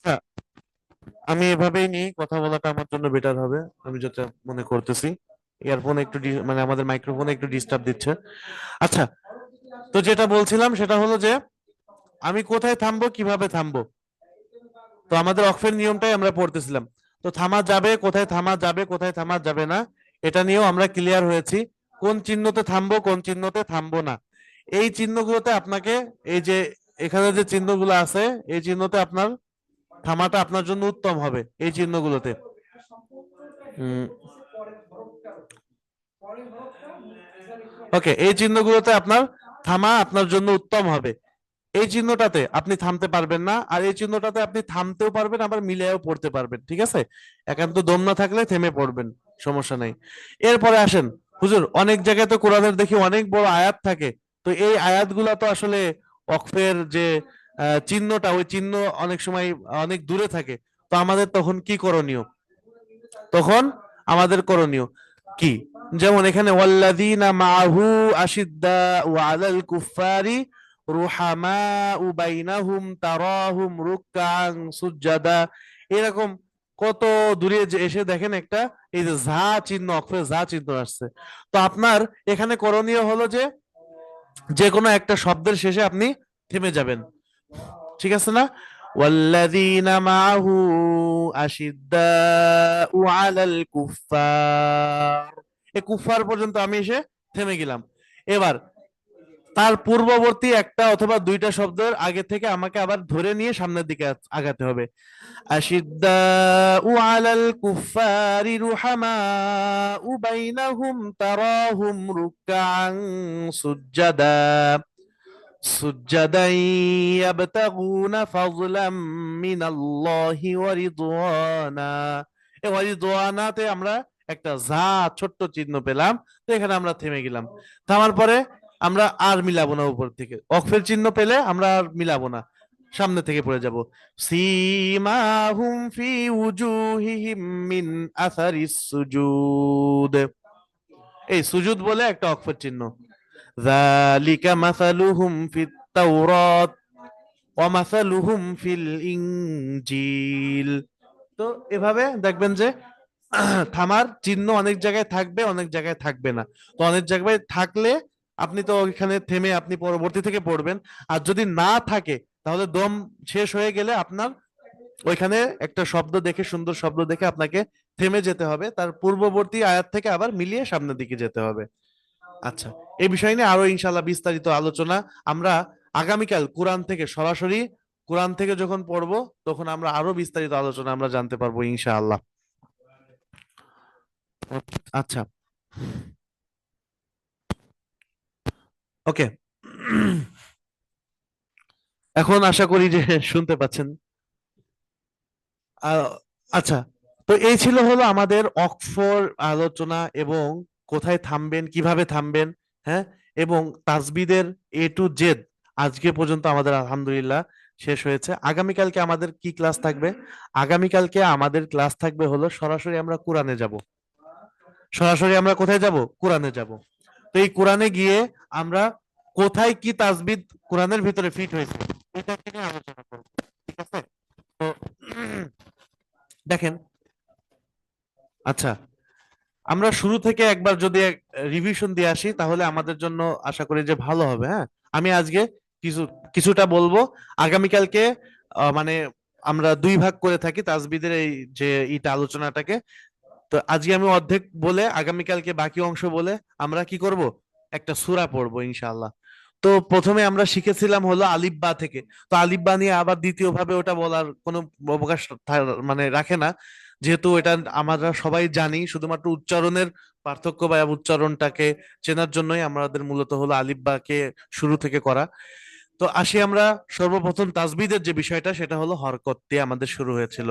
হ্যাঁ, আমি এভাবেই নিয়ে কথা বলাটা আমার জন্য বেটার হবে, আমি যেটা মনে করতেছি। ইয়ারফোন একটু মানে আমাদের মাইক্রোফোনে একটু ডিস্টার্ব দিচ্ছে। আচ্ছা, তো যেটা বলছিলাম সেটা হলো যে আমি কোথায় থামবো, কিভাবে থামবো। তো আমাদের অক্ফের নিয়মটাই আমরা পড়তেছিলাম। তো থামা যাবে কোথায়, থামা যাবে কোথায়, থামা যাবে না, এটা নিয়েও আমরা ক্লিয়ার হয়েছি। কোন চিহ্নতে থামবো, কোন চিহ্নতে থামবো না, এই চিহ্নগুলোতে আপনাকে, এই যে এখানে যে চিহ্নগুলো আছে এই চিহ্নতে আপনার থামাটা আপনার জন্য উত্তম হবে, এই চিহ্নগুলোতে। ওকে, এই চিহ্নগুলোতে আপনার থামা আপনার জন্য উত্তম হবে। এই চিহ্নটাতে আপনি থামতে পারবেন না, আর এই চিহ্নটাতে আপনি থামতেও পারবেন আবার মিলিয়েও পড়তে পারবেন। ঠিক আছে, একান্ত দম না থাকলে থেমে পড়বেন, সমস্যা নাই। এরপরে আসেন, হুজুর অনেক জায়গায় তো কোরআনের দেখি অনেক বড় আয়াত থাকে, তো এই আয়াতগুলা তো আসলে ওয়াকফের যে চিহ্নটা, ওই চিহ্ন অনেক সময় অনেক দূরে থাকে, তো আমাদের তখন কি করণীয়? তখন আমাদের করণীয় কি? যেমন এখানে ওয়াল্লাযীনা মাআহু আশিদ্দাউ আলাল কুফফারি রুহামাউ বাইনাহুম তারাহুম রুকআন সুজদাা, এরকম কত দূরে যে এসে দেখেন একটা এই যে ঝা চিহ্ন, অক্ষরে ঝা চিহ্ন আসছে। তো আপনার এখানে করণীয় হলো যে যে কোনো একটা শব্দের শেষে আপনি থেমে যাবেন, ঠিক আছে না? ওয়াল্লাযীনা মাআহু আশিদ্দাউ আলাল কুফফার, এই কুফফার পর্যন্ত আমি এসে থেমে গেলাম। এবার তার পূর্ববর্তী একটা অথবা দুইটা শব্দের আগে থেকে আমাকে আবার ধরে নিয়ে সামনের দিকে আগাতে হবে। আশিদ্দাউ আলাল কুফফারি রুহামাউ বাইনাহুম তারাহুম রুকআন সুজ্জাদা সুজ্জাদান ইয়াবতাগুনা ফাযলাম মিনাল্লাহি ওয়া রিদওয়ানা। এই ওয়া রিদওয়ানাতে আমরা একটা যা ছোট্ট চিহ্ন পেলাম, তো এখানে আমরা থেমে গেলাম। থামার পরে আমরা আর মিলাবো না, উপর থেকে অক্ফের চিহ্ন পেলে আমরা আর মিলাবো না, সামনে থেকে পড়ে যাব। সীমাহুম ফি উজুহিহিম মিন আসারিস সুজুদ, এই সুজুদ বলে একটা অক্ফের চিহ্ন। যালিকা মাসালুহুম ফিত তাওরাত ওয়া মাসালুহুম ফিল ইনজিল। তো এভাবে দেখবেন যে থামার চিহ্ন অনেক জায়গায় থাকবে, অনেক জায়গায় থাকবে না। তো অনেক জায়গায় থাকলে আপনি তো ওইখানে থেমে আপনি পরবর্তী থেকে পড়বেন, আর যদি না থাকে তাহলে দম শেষ হয়ে গেলে আপনার ওইখানে একটা শব্দ দেখে, সুন্দর শব্দ দেখে আপনাকে থেমে যেতে হবে, তার পূর্ববর্তী আয়াত থেকে আবার মিলিয়ে সামনের দিকে যেতে হবে। আচ্ছা, এই বিষয় নিয়ে আরো ইনশাল্লাহ বিস্তারিত আলোচনা আমরা আগামীকাল কোরআন থেকে সরাসরি, কোরআন থেকে যখন পড়বো তখন আমরা আরো বিস্তারিত আলোচনা আমরা জানতে পারবো ইনশাআল্লাহ। আচ্ছা, ওকে। এখন আশা করি যে শুনতে পাচ্ছেন। আহ, আচ্ছা, তো এই ছিল হলো আমাদের অক্সফোর্ড আলোচনা, এবং কোথায় থামবেন, কিভাবে থামবেন, হ্যাঁ, এবং তাসবিদের এ টু জেড আজকে পর্যন্ত আমাদের আলহামদুলিল্লাহ শেষ হয়েছে। আগামীকালকে আমাদের কি ক্লাস থাকবে? আগামীকালকে আমাদের ক্লাস থাকবে হলো সরাসরি আমরা কোরআনে যাব। সরাসরি আমরা কোথায় যাব? কোরআনে যাব। তো এই কোরআনে গিয়ে আমরা কোথায় কি তাসবিদ কোরআনের ভিতরে ফিট হয়েছে এটা নিয়ে আলোচনা করব, ঠিক আছে? তো দেখেন, আচ্ছা, আমরা শুরু থেকে একবার যদি রিভিশন দিয়ে আসি তাহলে আমাদের জন্য আশা করি যে ভালো হবে। হ্যাঁ, আমি আজকে কিছুটা বলবো, আগামীকালকে মানে আমরা দুই ভাগ করে থাকি তাসবিদের এই যে ইটা আলোচনাটাকে। তো আজকে আমি অর্ধেক বলে আগামীকালকে বাকি অংশ বলে আমরা কি করব, একটা সূরা পড়বো ইনশাআল্লাহ। তো প্রথমে আমরা শিখেছিলাম হলো আলিফ বা থেকে। তো আলিফ বা নিয়ে আবার দ্বিতীয় ভাবে ওটা বলার কোনো অবকাশ মানে রাখে না, যেহেতু এটা আমরা সবাই জানি, শুধুমাত্র উচ্চারণের পার্থক্য বা উচ্চারণটাকে চেনার জন্যই আমাদের মূলত হলো আলিফ বা কে শুরু থেকে করা। তো আসি আমরা সর্বপ্রথম তাসবিদের যে বিষয়টা, সেটা হলো হরকত দিয়ে আমাদের শুরু হয়েছিল।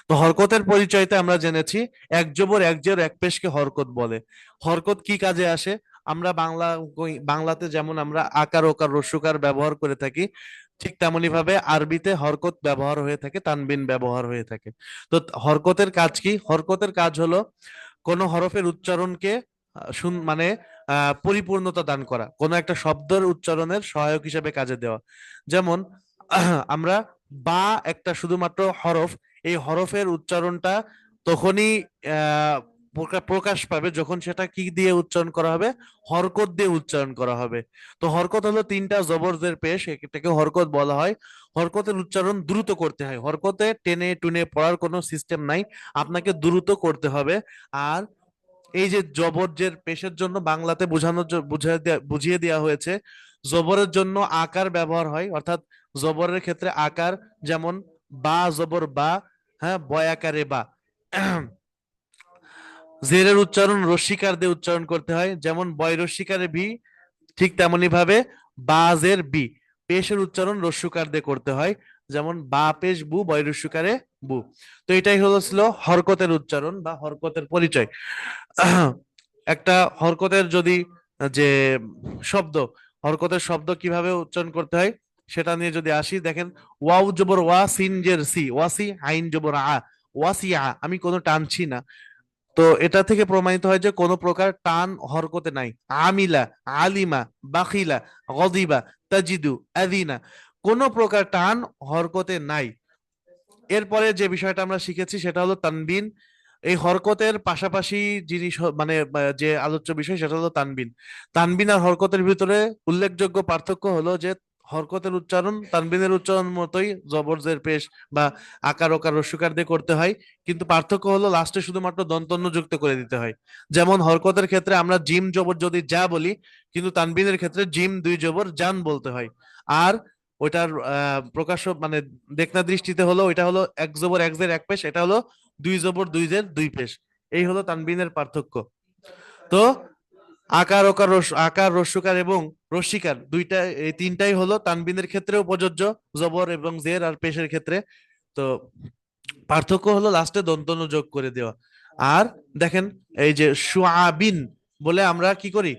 তো হরকতের পরিচয়তে আমরা জেনেছি এক জবর এক জের এক পেশকে হরকত বলে। হরকত কি কাজে আসে? আমরা বাংলাতে যেমন আমরা আকার ওকার রস্যকার ব্যবহার করে থাকি, ঠিক তেমনি ভাবে আরবিতে হরকত ব্যবহার হয়ে থাকে, তানবিন ব্যবহার হয়ে থাকে। তো হরকতের কাজ কি? হরকতের কাজ হলো কোন হরফের উচ্চারণকে মানে পরিপূর্ণতা দান করা, কোন একটা শব্দের উচ্চারণের সহায়ক হিসেবে কাজে দেওয়া। যেমন আমরা বা একটা শুধুমাত্র হরফ, এই হরফের উচ্চারণটা তখনই আহ প্রকাশ পাবে যখন সেটা কি দিয়ে উচ্চারণ করা হবে, হরকত দিয়ে উচ্চারণ করা হবে। তো হরকত হলো তিনটা জবরদের পেশ, এটাকে হরকত বলা হয়। হরকতের উচ্চারণ দ্রুত করতে হয়, হরকতে টেনে টুনে পড়ার কোনো সিস্টেম নাই, আপনাকে দ্রুত করতে হবে। আর এই যে জবরের পেশের জন্য বাংলাতে বুঝিয়ে দেওয়া হয়েছে, জবরের জন্য আকার ব্যবহার হয়, অর্থাৎ জবরের ক্ষেত্রে আকার, যেমন বা জবর বা, হ্যাঁ, বয় আকারে বা। জেরের উচ্চারণ রস্বীকার দিয়ে উচ্চারণ করতে হয়, যেমন বয় রস্বীকারে বি, ঠিক তেমনি ভাবে বাজের বি। পেশের উচ্চারণ রস্যকার দিয়ে করতে হয়, যেমন বা পেশ বু, বয় রস্যকারে বু। তো এটাই হলো ছিল হরকতের উচ্চারণ বা হরকতের পরিচয়। একটা হরকতের যদি যে শব্দ, হরকতের শব্দ কিভাবে উচ্চারণ করতে হয় সেটা নিয়ে যদি আসি, দেখেন ওয়াও জবর ওয়া, সিন জের সি, ওয়াসি, আইন জবর আ, ওয়াসিয়া, আমি কোনো টানছি না। তো এটা থেকে প্রমাণিত হয় যে কোনো প্রকার টান হরকতে নাই। আমিলা, আলিমা, বাখিলা, গদিবা, তাজিদু, আদিনা, কোনো প্রকার টান হরকতে নাই। এরপরে যে বিষয়টা আমরা শিখেছি সেটা হলো তানবিন। এই হরকতের পাশাপাশি জিনিস মানে যে আলোচ্য বিষয় সেটা হলো তানবিন। তানবিন আর হরকতের ভিতরে উল্লেখযোগ্য পার্থক্য হলো যে হরকতের উচ্চারণ তানবিনের উচ্চারণ মতোই জবর জের পেশ বা আকার ওকার রস্যকার দিয়ে করতে হয়, কিন্তু পার্থক্য হলো লাস্টে শুধুমাত্র দন্তন্য যুক্ত করে দিতে হয়। যেমন হরকতের ক্ষেত্রে আমরা জিম জবর যদি যা বলি, কিন্তু তানবিনের ক্ষেত্রে জিম দুই জবর জান বলতে হয়। আর ওইটার প্রকাশ্য মানে দেখনা দৃষ্টিতে হলো ওইটা হলো এক জবর এক জের এক পেশ, এটা হলো দুই জবর দুই জের দুই পেশ। এই হলো তানবিনের পার্থক্য। তো আকার ওকার আকার রস্যকার এবং রস্যিকার দুইটা এই তিনটাই হলো তানবিনের ক্ষেত্রেও প্রযোজ্য, জবর এবং জের আর পেশের ক্ষেত্রে। তো পার্থক্য হলো লাস্টে দন্তন্য যোগ করে দেওয়া। আর দেখেন এই যে সুআবিন বলে আমরা কি করি,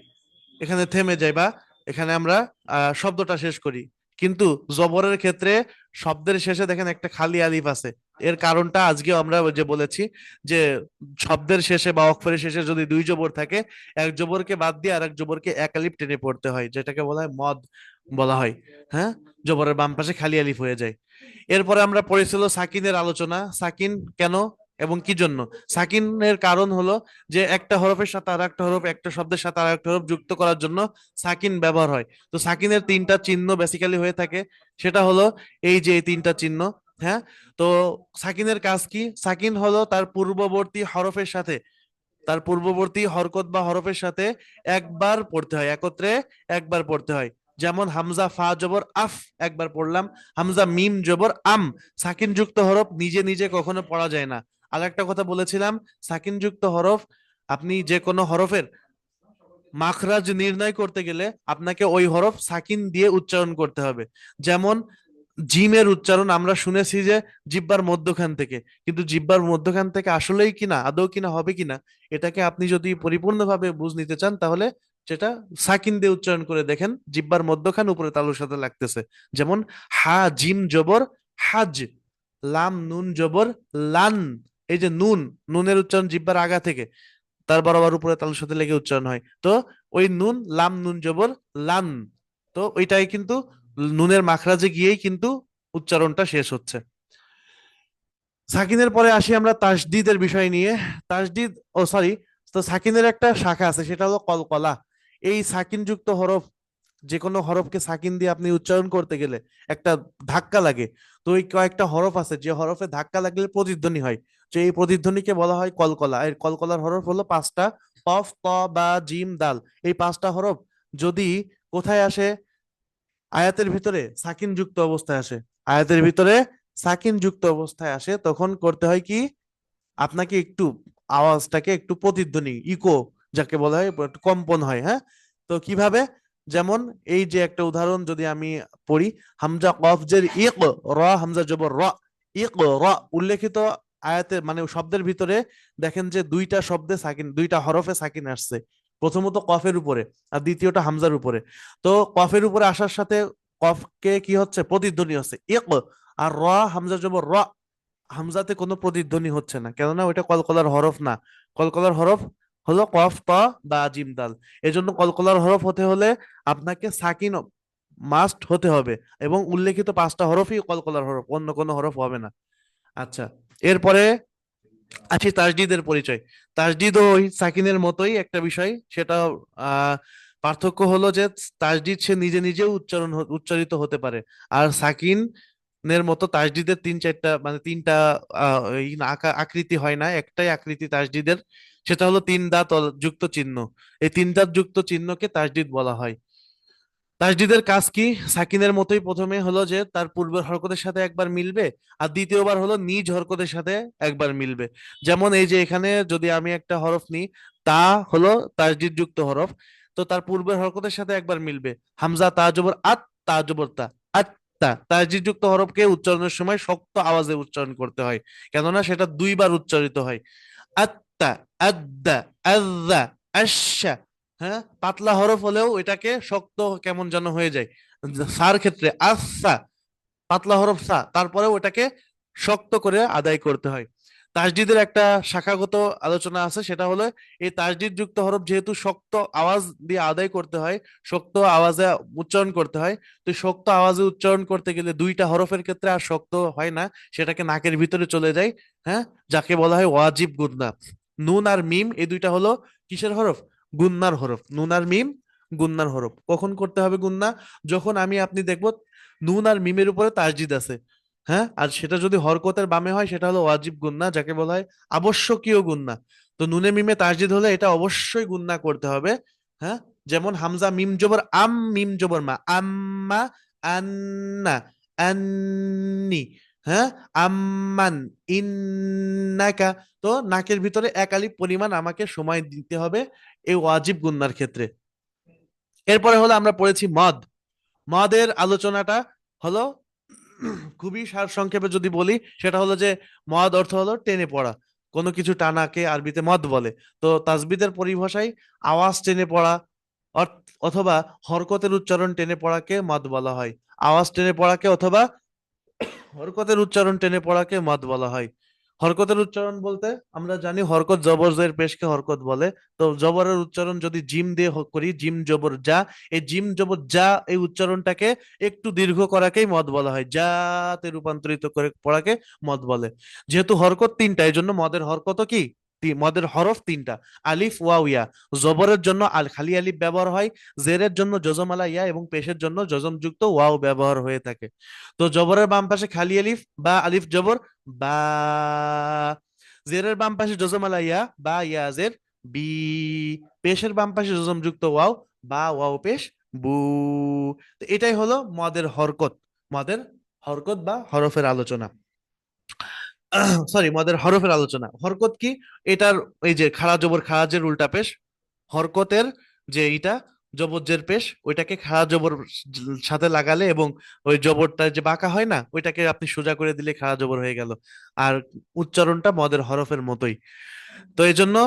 এখানে থেমে যাই বা এখানে আমরা শব্দটা শেষ করি, কিন্তু জবরের ক্ষেত্রে শব্দের শেষে দেখেন একটা খালি আলিফ আছে। এর কারণটা আজকে আমরা ওই যে বলেছি যে শব্দের শেষে বা অক্ষরের শেষে যদি দুই জবর থাকে, এক জবরকে বাদ দিয়ে আর এক জবরকে এক আলিফ টেনে পড়তে হয়, যেটাকে বলা হয় মদ বলা হয়। হ্যাঁ, জবরের বাম পাশে খালি আলিফ হয়ে যায়। এরপরে আমরা পড়েছিল সাকিনের আলোচনা, সাকিন কেন এবং কি জন্য। সাকিনের কারণ হলো যে একটা হরফের সাথে আর একটা হরফ, একটা শব্দের সাথে আর একটা হরফ যুক্ত করার জন্য সাকিন ব্যবহার হয়। তো সাকিনের তিনটা চিহ্ন বেসিক্যালি হয়ে থাকে, সেটা হলো এই যে এই তিনটা চিহ্ন। হ্যাঁ, তো সাকিনের কাজ কি, সাকিন হলো তার পূর্ববর্তী হরফের সাথে, তার পূর্ববর্তী হরকত বা হরফের সাথে একবার পড়তে হয়, একত্রে একবার পড়তে হয়। যেমন হামজা ফা জবর আফ একবার পড়লাম, হামজা মিম জবর আম। সাকিন যুক্ত হরফ নিজে নিজে কখনো পড়া যায় না। আর একটা কথা বলেছিলাম, সাকিন যুক্ত হরফ আপনি যে কোনো হরফের মাখরাজ নির্ণয় করতে গেলে আপনাকে ওই হরফ সাকিন দিয়ে উচ্চারণ করতে হবে। যেমন জিমের উচ্চারণ আমরা শুনেছি যে জিব্বার মধ্যখান থেকে, কিন্তু জিব্বার মধ্যখান থেকে আসলেই কিনা, আদৌ কিনা, হবে কিনা, এটাকে আপনি যদি পরিপূর্ণভাবে বুঝ নিতে চান তাহলে সেটা সাকিন দিয়ে উচ্চারণ করে দেখেন, জিব্বার মধ্যখান উপরে তালুর সাথে লাগতেছে। যেমন হা জিম জবর হাজ, লাম নুন জবর লান। এই যে নুন, নুনের উচ্চারণ জিব্বার আগা থেকে তার বরাবর উপরে তালুর সাথে লেগে উচ্চারণ হয়। তো ওই নুন, লাম নুন জবর লান, তো ওইটাই কিন্তু নুনের মাখরাজে গিয়েই কিন্তু উচ্চারণটা শেষ হচ্ছে। সাকিনের পরে আসি আমরা তাসদিদের বিষয় নিয়ে। তাসদিদ, ও সরি, তো সাকিনের একটা শাখা আছে সেটা হলো কলকলা। এই সাকিন যুক্ত হরফ, যে কোনো হরফকে সাকিন দিয়ে আপনি উচ্চারণ করতে গেলে একটা ধাক্কা লাগে। তো এই কয়েকটা হরফ আছে যে হরফে ধাক্কা লাগলে প্রতিধ্বনি হয়, যে এই প্রতিধ্বনিকে বলা হয় কলকলা। এর কলকলার হরফ হলো পাঁচটা, কফ ত বা জিম দাল। এই পাঁচটা হরফ যদি কোথায় আসে, আয়াতের ভিতরে সাকিন যুক্ত অবস্থায় আসে, আয়াতের ভিতরে সাকিন যুক্ত অবস্থায় আসে, তখন করতে হয় কি, আপনাকে একটু আওয়াজটাকে একটু প্রতিধ্বনি, ইকো যাকে বলা হয়, একটু কম্পন হয়। হ্যাঁ, তো কিভাবে, যেমন এই যে একটা উদাহরণ যদি আমি পড়ি, হামজা কফ জের ইক, র হামজা জবর র, ইক র, উল্লেখিত আয়াতে মানে শব্দের ভিতরে দেখেন যে দুইটা শব্দে সাকিন, দুইটা হরফে সাকিন আসছে। প্রথমত কফের উপরে আর দ্বিতীয়টা হামজার উপরে। তো কফের উপরে আসার সাথে কফকে কি হচ্ছে, প্রতিধ্বনি হচ্ছে ইক। আর র হামজা জবর র, হামজাতে কোনো প্রতিধ্বনি হচ্ছে না, কেননা ওইটা কলকলার হরফ না। কলকলার হরফ হলো কফ ত বা জিম দাল। এজন্য কলকলার হরফ হতে হলে আপনাকে সাকিন মাস্ট হতে হবে, এবং উল্লেখিত পাঁচটা হরফই কলকলার হরফ, অন্য কোনো হরফ হবে না। আচ্ছা, এরপরে আসি তাসদিদের পরিচয়। তাসদিদ ওই সাকিনের মতোই একটা বিষয়, সেটা পার্থক্য হলো যে তাসদিদ সে নিজে নিজেও উচ্চারিত হতে পারে, আর সাকিন এর মতো তাসদিদের তিন চারটা মানে তিনটা আকৃতি হয় না, একটাই আকৃতি তাসদিদের, সেটা হলো তিন দাঁত যুক্ত চিহ্ন। এই তিন দাঁত যুক্ত চিহ্নকে তাসদিদ বলা হয়। তাসদিদের কাজ কি, সাকিনের মতোই প্রথমে হলো যে তার পূর্বের হরকতের সাথে একবার মিলবে, আর দ্বিতীয়বার হলো নিজ হরকতের সাথে একবার মিলবে। যেমন এই যে এখানে যদি আমি একটা হরফ নিই, তা হলো তাসদিদ যুক্ত হরফ, তো তার পূর্বের হরকতের সাথে একবার মিলবে। হামজা তা জবর আত, তা জবর তা, আত্তা। তাসদিদ যুক্ত হরফকে উচ্চারণের সময় শক্ত আওয়াজে উচ্চারণ করতে হয়, কেননা সেটা দুইবার উচ্চারিত হয়। আত্তা, আদ্দা, আযা, আশা। হ্যাঁ, পাতলা হরফ হলেও এটাকে শক্ত কেমন যেন হয়ে যায়। সার ক্ষেত্রে আসা, পাতলা হরফ সা, তারপরেও ওটাকে শক্ত করে আদায় করতে হয়। তাসদিদের একটা শাখাগত আলোচনা আছে, সেটা হলো এই তাসদিদ যুক্ত হরফ যেহেতু শক্ত আওয়াজ দিয়ে আদায় করতে হয়, শক্ত আওয়াজে উচ্চারণ করতে হয়, তো শক্ত আওয়াজে উচ্চারণ করতে গেলে দুইটা হরফের ক্ষেত্রে আর শক্ত হয় না, সেটাকে নাকের ভিতরে চলে যায়। হ্যাঁ, যাকে বলা হয় ওয়াজিব গুন্না। নুন আর মিম এই দুইটা হলো কিসের হরফ? গুন্নার হরফ। নুন আর মিম গুন্নার হরফ। কখন করতে হবে গুন্না? যখন আপনি দেখবো নুন আর মিমের উপরে তাসদিদ আছে, হ্যাঁ, আর সেটা যদি হরকতের বামে হয় সেটা হলো ওয়াজিব গুন্না, যাকে বলা হয় আবশ্যকীয় গুন্না। তো নুনে মিমে তাসদিদ হলে এটা অবশ্যই গুন্না করতে হবে। হ্যাঁ, যেমন হামজা মিম জবর আম, মিম জবর মা, আম্মা, আন্না, আন্নি, হ্যাঁ, আম্মান, ইন্নাকা। তো নাকের ভিতরে এক আলিফ পরিমাণ আমাকে সময় দিতে হবে এই ওয়াজিব গুন্নার ক্ষেত্রে। এরপরে হলো আমরা পড়েছি মদ। মদের আলোচনাটা হলো খুবই সার সংক্ষেপে যদি বলি, সেটা হলো যে মদ অর্থ হলো টেনে পড়া, কোনো কিছু টানাকে আরবিতে মদ বলে। তো তাসবিদের পরিভাষায় আওয়াজ টেনে পড়া অথবা হরকতের উচ্চারণ টেনে পড়াকে মদ বলা হয়। আওয়াজ টেনে পড়াকে অথবা হরকতের উচ্চারণ টেনে পড়াকে মদ বলা হয়। হরকতের উচ্চারণ বলতে আমরা জানি হরকত জবর জের পেশকে হরকত বলে। তো জবরের উচ্চারণ যদি জিম দিয়ে করি, জিম জবর যা, এই জিম জবর যা এই উচ্চারণটাকে একটু দীর্ঘ করাকেই মদ বলা হয়, যাতে রূপান্তরিত করে পড়াকে মদ বলে। যেহেতু হরকত তিনটা, এই জন্য মদের হরকত কি মদের হরফ তিনটা, আলিফ ওয়াও ইয়া। জবরের জন্য খালি আলিফ ব্যবহার হয়, জেরের জন্য জজমালা ইয়া এবং পেশের জন্য জজমযুক্ত ওয়াও ব্যবহার হয়ে থাকে। তো জবরের বাম পাশে খালি আলিফ বা আলিফ জবর বা, জেরের বাম পাশে জজমালা ইয়া বা ইয়া জের বি, পেশের বাম পাশে জজম যুক্ত ওয়াও বা ওয়াও পেশ বু। তো এটাই হলো মদের হরকত। মদের হরকত বা হরফের আলোচনা, সরি, মদের হরফের আলোচনা। হরকত কি? এটার এই যে খাড়া জবর খারাজের উল্টা পেশ, হরকতের যে এইটা জবরজের পেশ, ওইটাকে খাড়া জবর সাথে লাগালে এবং ওই জবরটা যে বাঁকা হয় না, ওইটাকে আপনি সোজা করে দিলে খাড়া জবর হয়ে গেল। আর উচ্চারণটা মদের হরফের মতোই। তো এই জন্য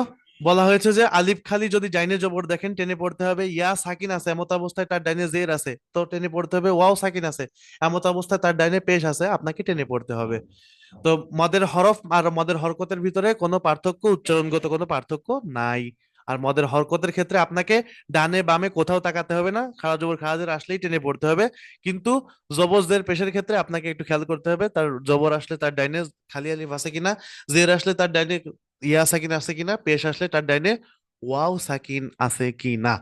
বলা হয়েছে যে আলিফ খালি যদি ডাইনে জবর দেখেন টেনে পড়তে হবে, ইয়া সাকিন আছে এমত অবস্থায় তার ডাইনে জের আছে তো টেনে পড়তে হবে, ওয়াও সাকিন আছে এমত অবস্থায় তার ডাইনে পেশ আছে, আপনাকে টেনে পড়তে হবে। তো মদের হরফ আর মদের হরকতের ভিতরে কোনো পার্থক্য, উচ্চারণগত কোনো পার্থক্য নাই। আর মদের হরকতের ক্ষেত্রে আপনাকে ডানে বামে কোথাও তাকাতে হবে না, খাড়া জবর খারাজের আসলেই টেনে পড়তে হবে। কিন্তু জবরদের পেশের ক্ষেত্রে আপনাকে একটু খেয়াল করতে হবে, তার জবর আসলে তার ডাইনে খালি আলিফ আছে কিনা, জের আসলে তার ডাইনে ইয়া সাকিন আছে কিনা, পেশ আসলে তার ডাইনে ওয়াও সাকিন আছে কিনা।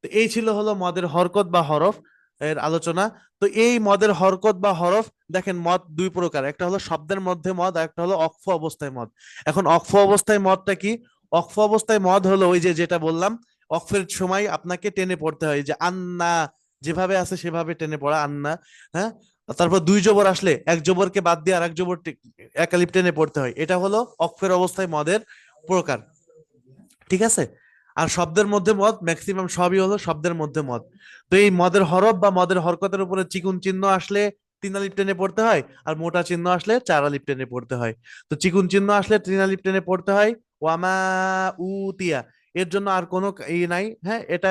তো এই ছিল হলো মদের হরকত বা হরফ এর আলোচনা। তো এই মদের হরকত বা হরফ, দেখেন মদ দুই প্রকার, একটা হলো শব্দের মধ্যে মদ আর একটা হলো অক্ফ অবস্থায় মদ। এখন অক্ফ অবস্থায় মদটা কি? অক্ফ অবস্থায় মদ হলো ওই যে যেটা বললাম, অক্ফের সময় আপনাকে টেনে পড়তে হয়, যে আন্না যেভাবে আছে সেভাবে টেনে পড়া আন্না। হ্যাঁ, তারপর দুই জবর আসলে এক জবরকে বাদ দিয়ে আর এক জবর এক আলিফ টেনে পড়তে হয়, এটা হলো অক্ফের অবস্থায় মদের প্রকার। ঠিক আছে? আর শব্দের মধ্যে মদ ম্যাক্সিমাম সবই হলো শব্দের মধ্যে মদ। তো এই মদের হরফ বা মদের হরকতের উপরে চিকুন চিহ্ন আসলে 3 আলিফ টেনে পড়তে হয়, আর মোটা চিহ্ন আসলে 4 আলিফ টেনে পড়তে হয়। তো চিকুন চিহ্ন আসলে 3 আলিফ টেনে পড়তে হয়, ওয়ামা উতিয়া, এর জন্য আর কোনো নাই। হ্যাঁ, এটা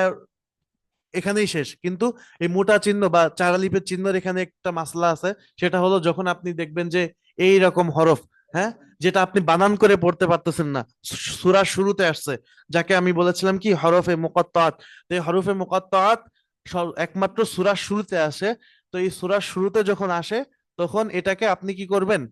এখানেই শেষ। কিন্তু এই মোটা চিহ্ন বা 4 আলিফের চিহ্নের এখানে একটা মাসলা আছে, সেটা হলো যখন আপনি দেখবেন যে এই রকম হরফ, হ্যাঁ, যেটা আপনি বানান করে পড়তে পারতেছেন না, সূরার শুরুতে আসছে, যাকে আমি বলেছিলাম কি হরফে মুকাত্তাআত। তো এই হরফে মুকাত্তাআত একমাত্র সূরার শুরুতে আসে। তো এই সূরার শুরুতে যখন আসে, তখন এটাকে আপনি কি করবেন?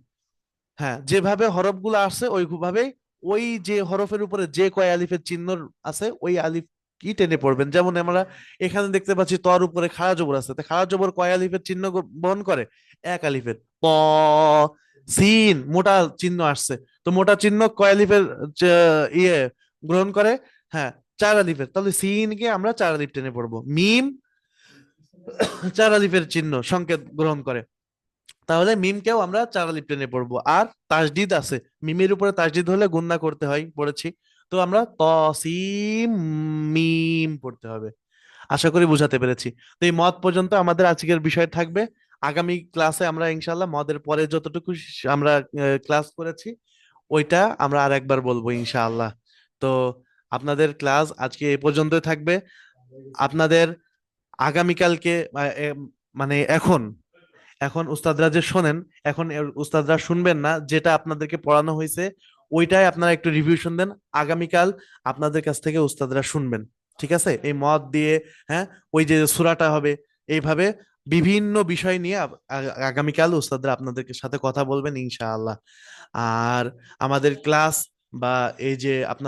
হ্যাঁ, যেভাবে হরফগুলো আসছে ওইভাবেই, ওই যে হরফের উপরে যে কয় আলিফের চিহ্ন আছে ওই আলিফ কি টেনে পড়বেন। যেমন আমরা এখানে দেখতে পাচ্ছি তর উপরে খাড়া জবর আছে, তো খাড়া জবর কয় আলিফের চিহ্ন বহন করে? 1 আলিফের। ত, সিন মোটা চিহ্ন আসছে, তো মোটা চিহ্ন কয় আলিফের ইয়ে গ্রহণ করে? হ্যাঁ, 4 আলিফের। তাহলে সিনকে আমরা 4 আলিফ টেনে পড়বো। মিম 4 আলিফের চিহ্ন সংকেত গ্রহণ করে, তাহলে মিমকেও আমরা 4 আলিফ টেনে পড়বো। আর তাসদিদ আছে, মিমের উপরে তাসদিদ হলে গুণনা করতে হয়, পড়েছি। তো আমরা তসিম মিম পড়তে হবে। আশা করি বুঝাতে পেরেছি। তো এই মদ পর্যন্ত আমাদের আজকের বিষয় থাকবে। আগামী ক্লাসে আমরা ইনশাল্লাহ মদের পরে যতটুকু আমরা ক্লাস করেছি ওইটা আমরা আর একবার বলবো ইনশাআল্লাহ। তো আপনাদের ক্লাস আজকে এই পর্যন্তই থাকবে। আপনাদের আগামীকালকে মানে এখন এখন উস্তাদরা যে শোনেন, এখন উস্তাদরা শুনবেন না, যেটা আপনাদেরকে পড়ানো হয়েছে ওইটাই আপনারা একটু রিভিউশন দেন। আগামীকাল আপনাদের কাছ থেকে উস্তাদরা শুনবেন, ঠিক আছে? এই মদ দিয়ে, হ্যাঁ, ওই যে সূরাটা হবে, এইভাবে বিভিন্ন বিষয় নিয়ে আগামীকাল উস্তাদরা আপনাদের সাথে কথা বলবেন ইনশাআল্লাহ। আর আমাদের ক্লাস বা এই যে আপনার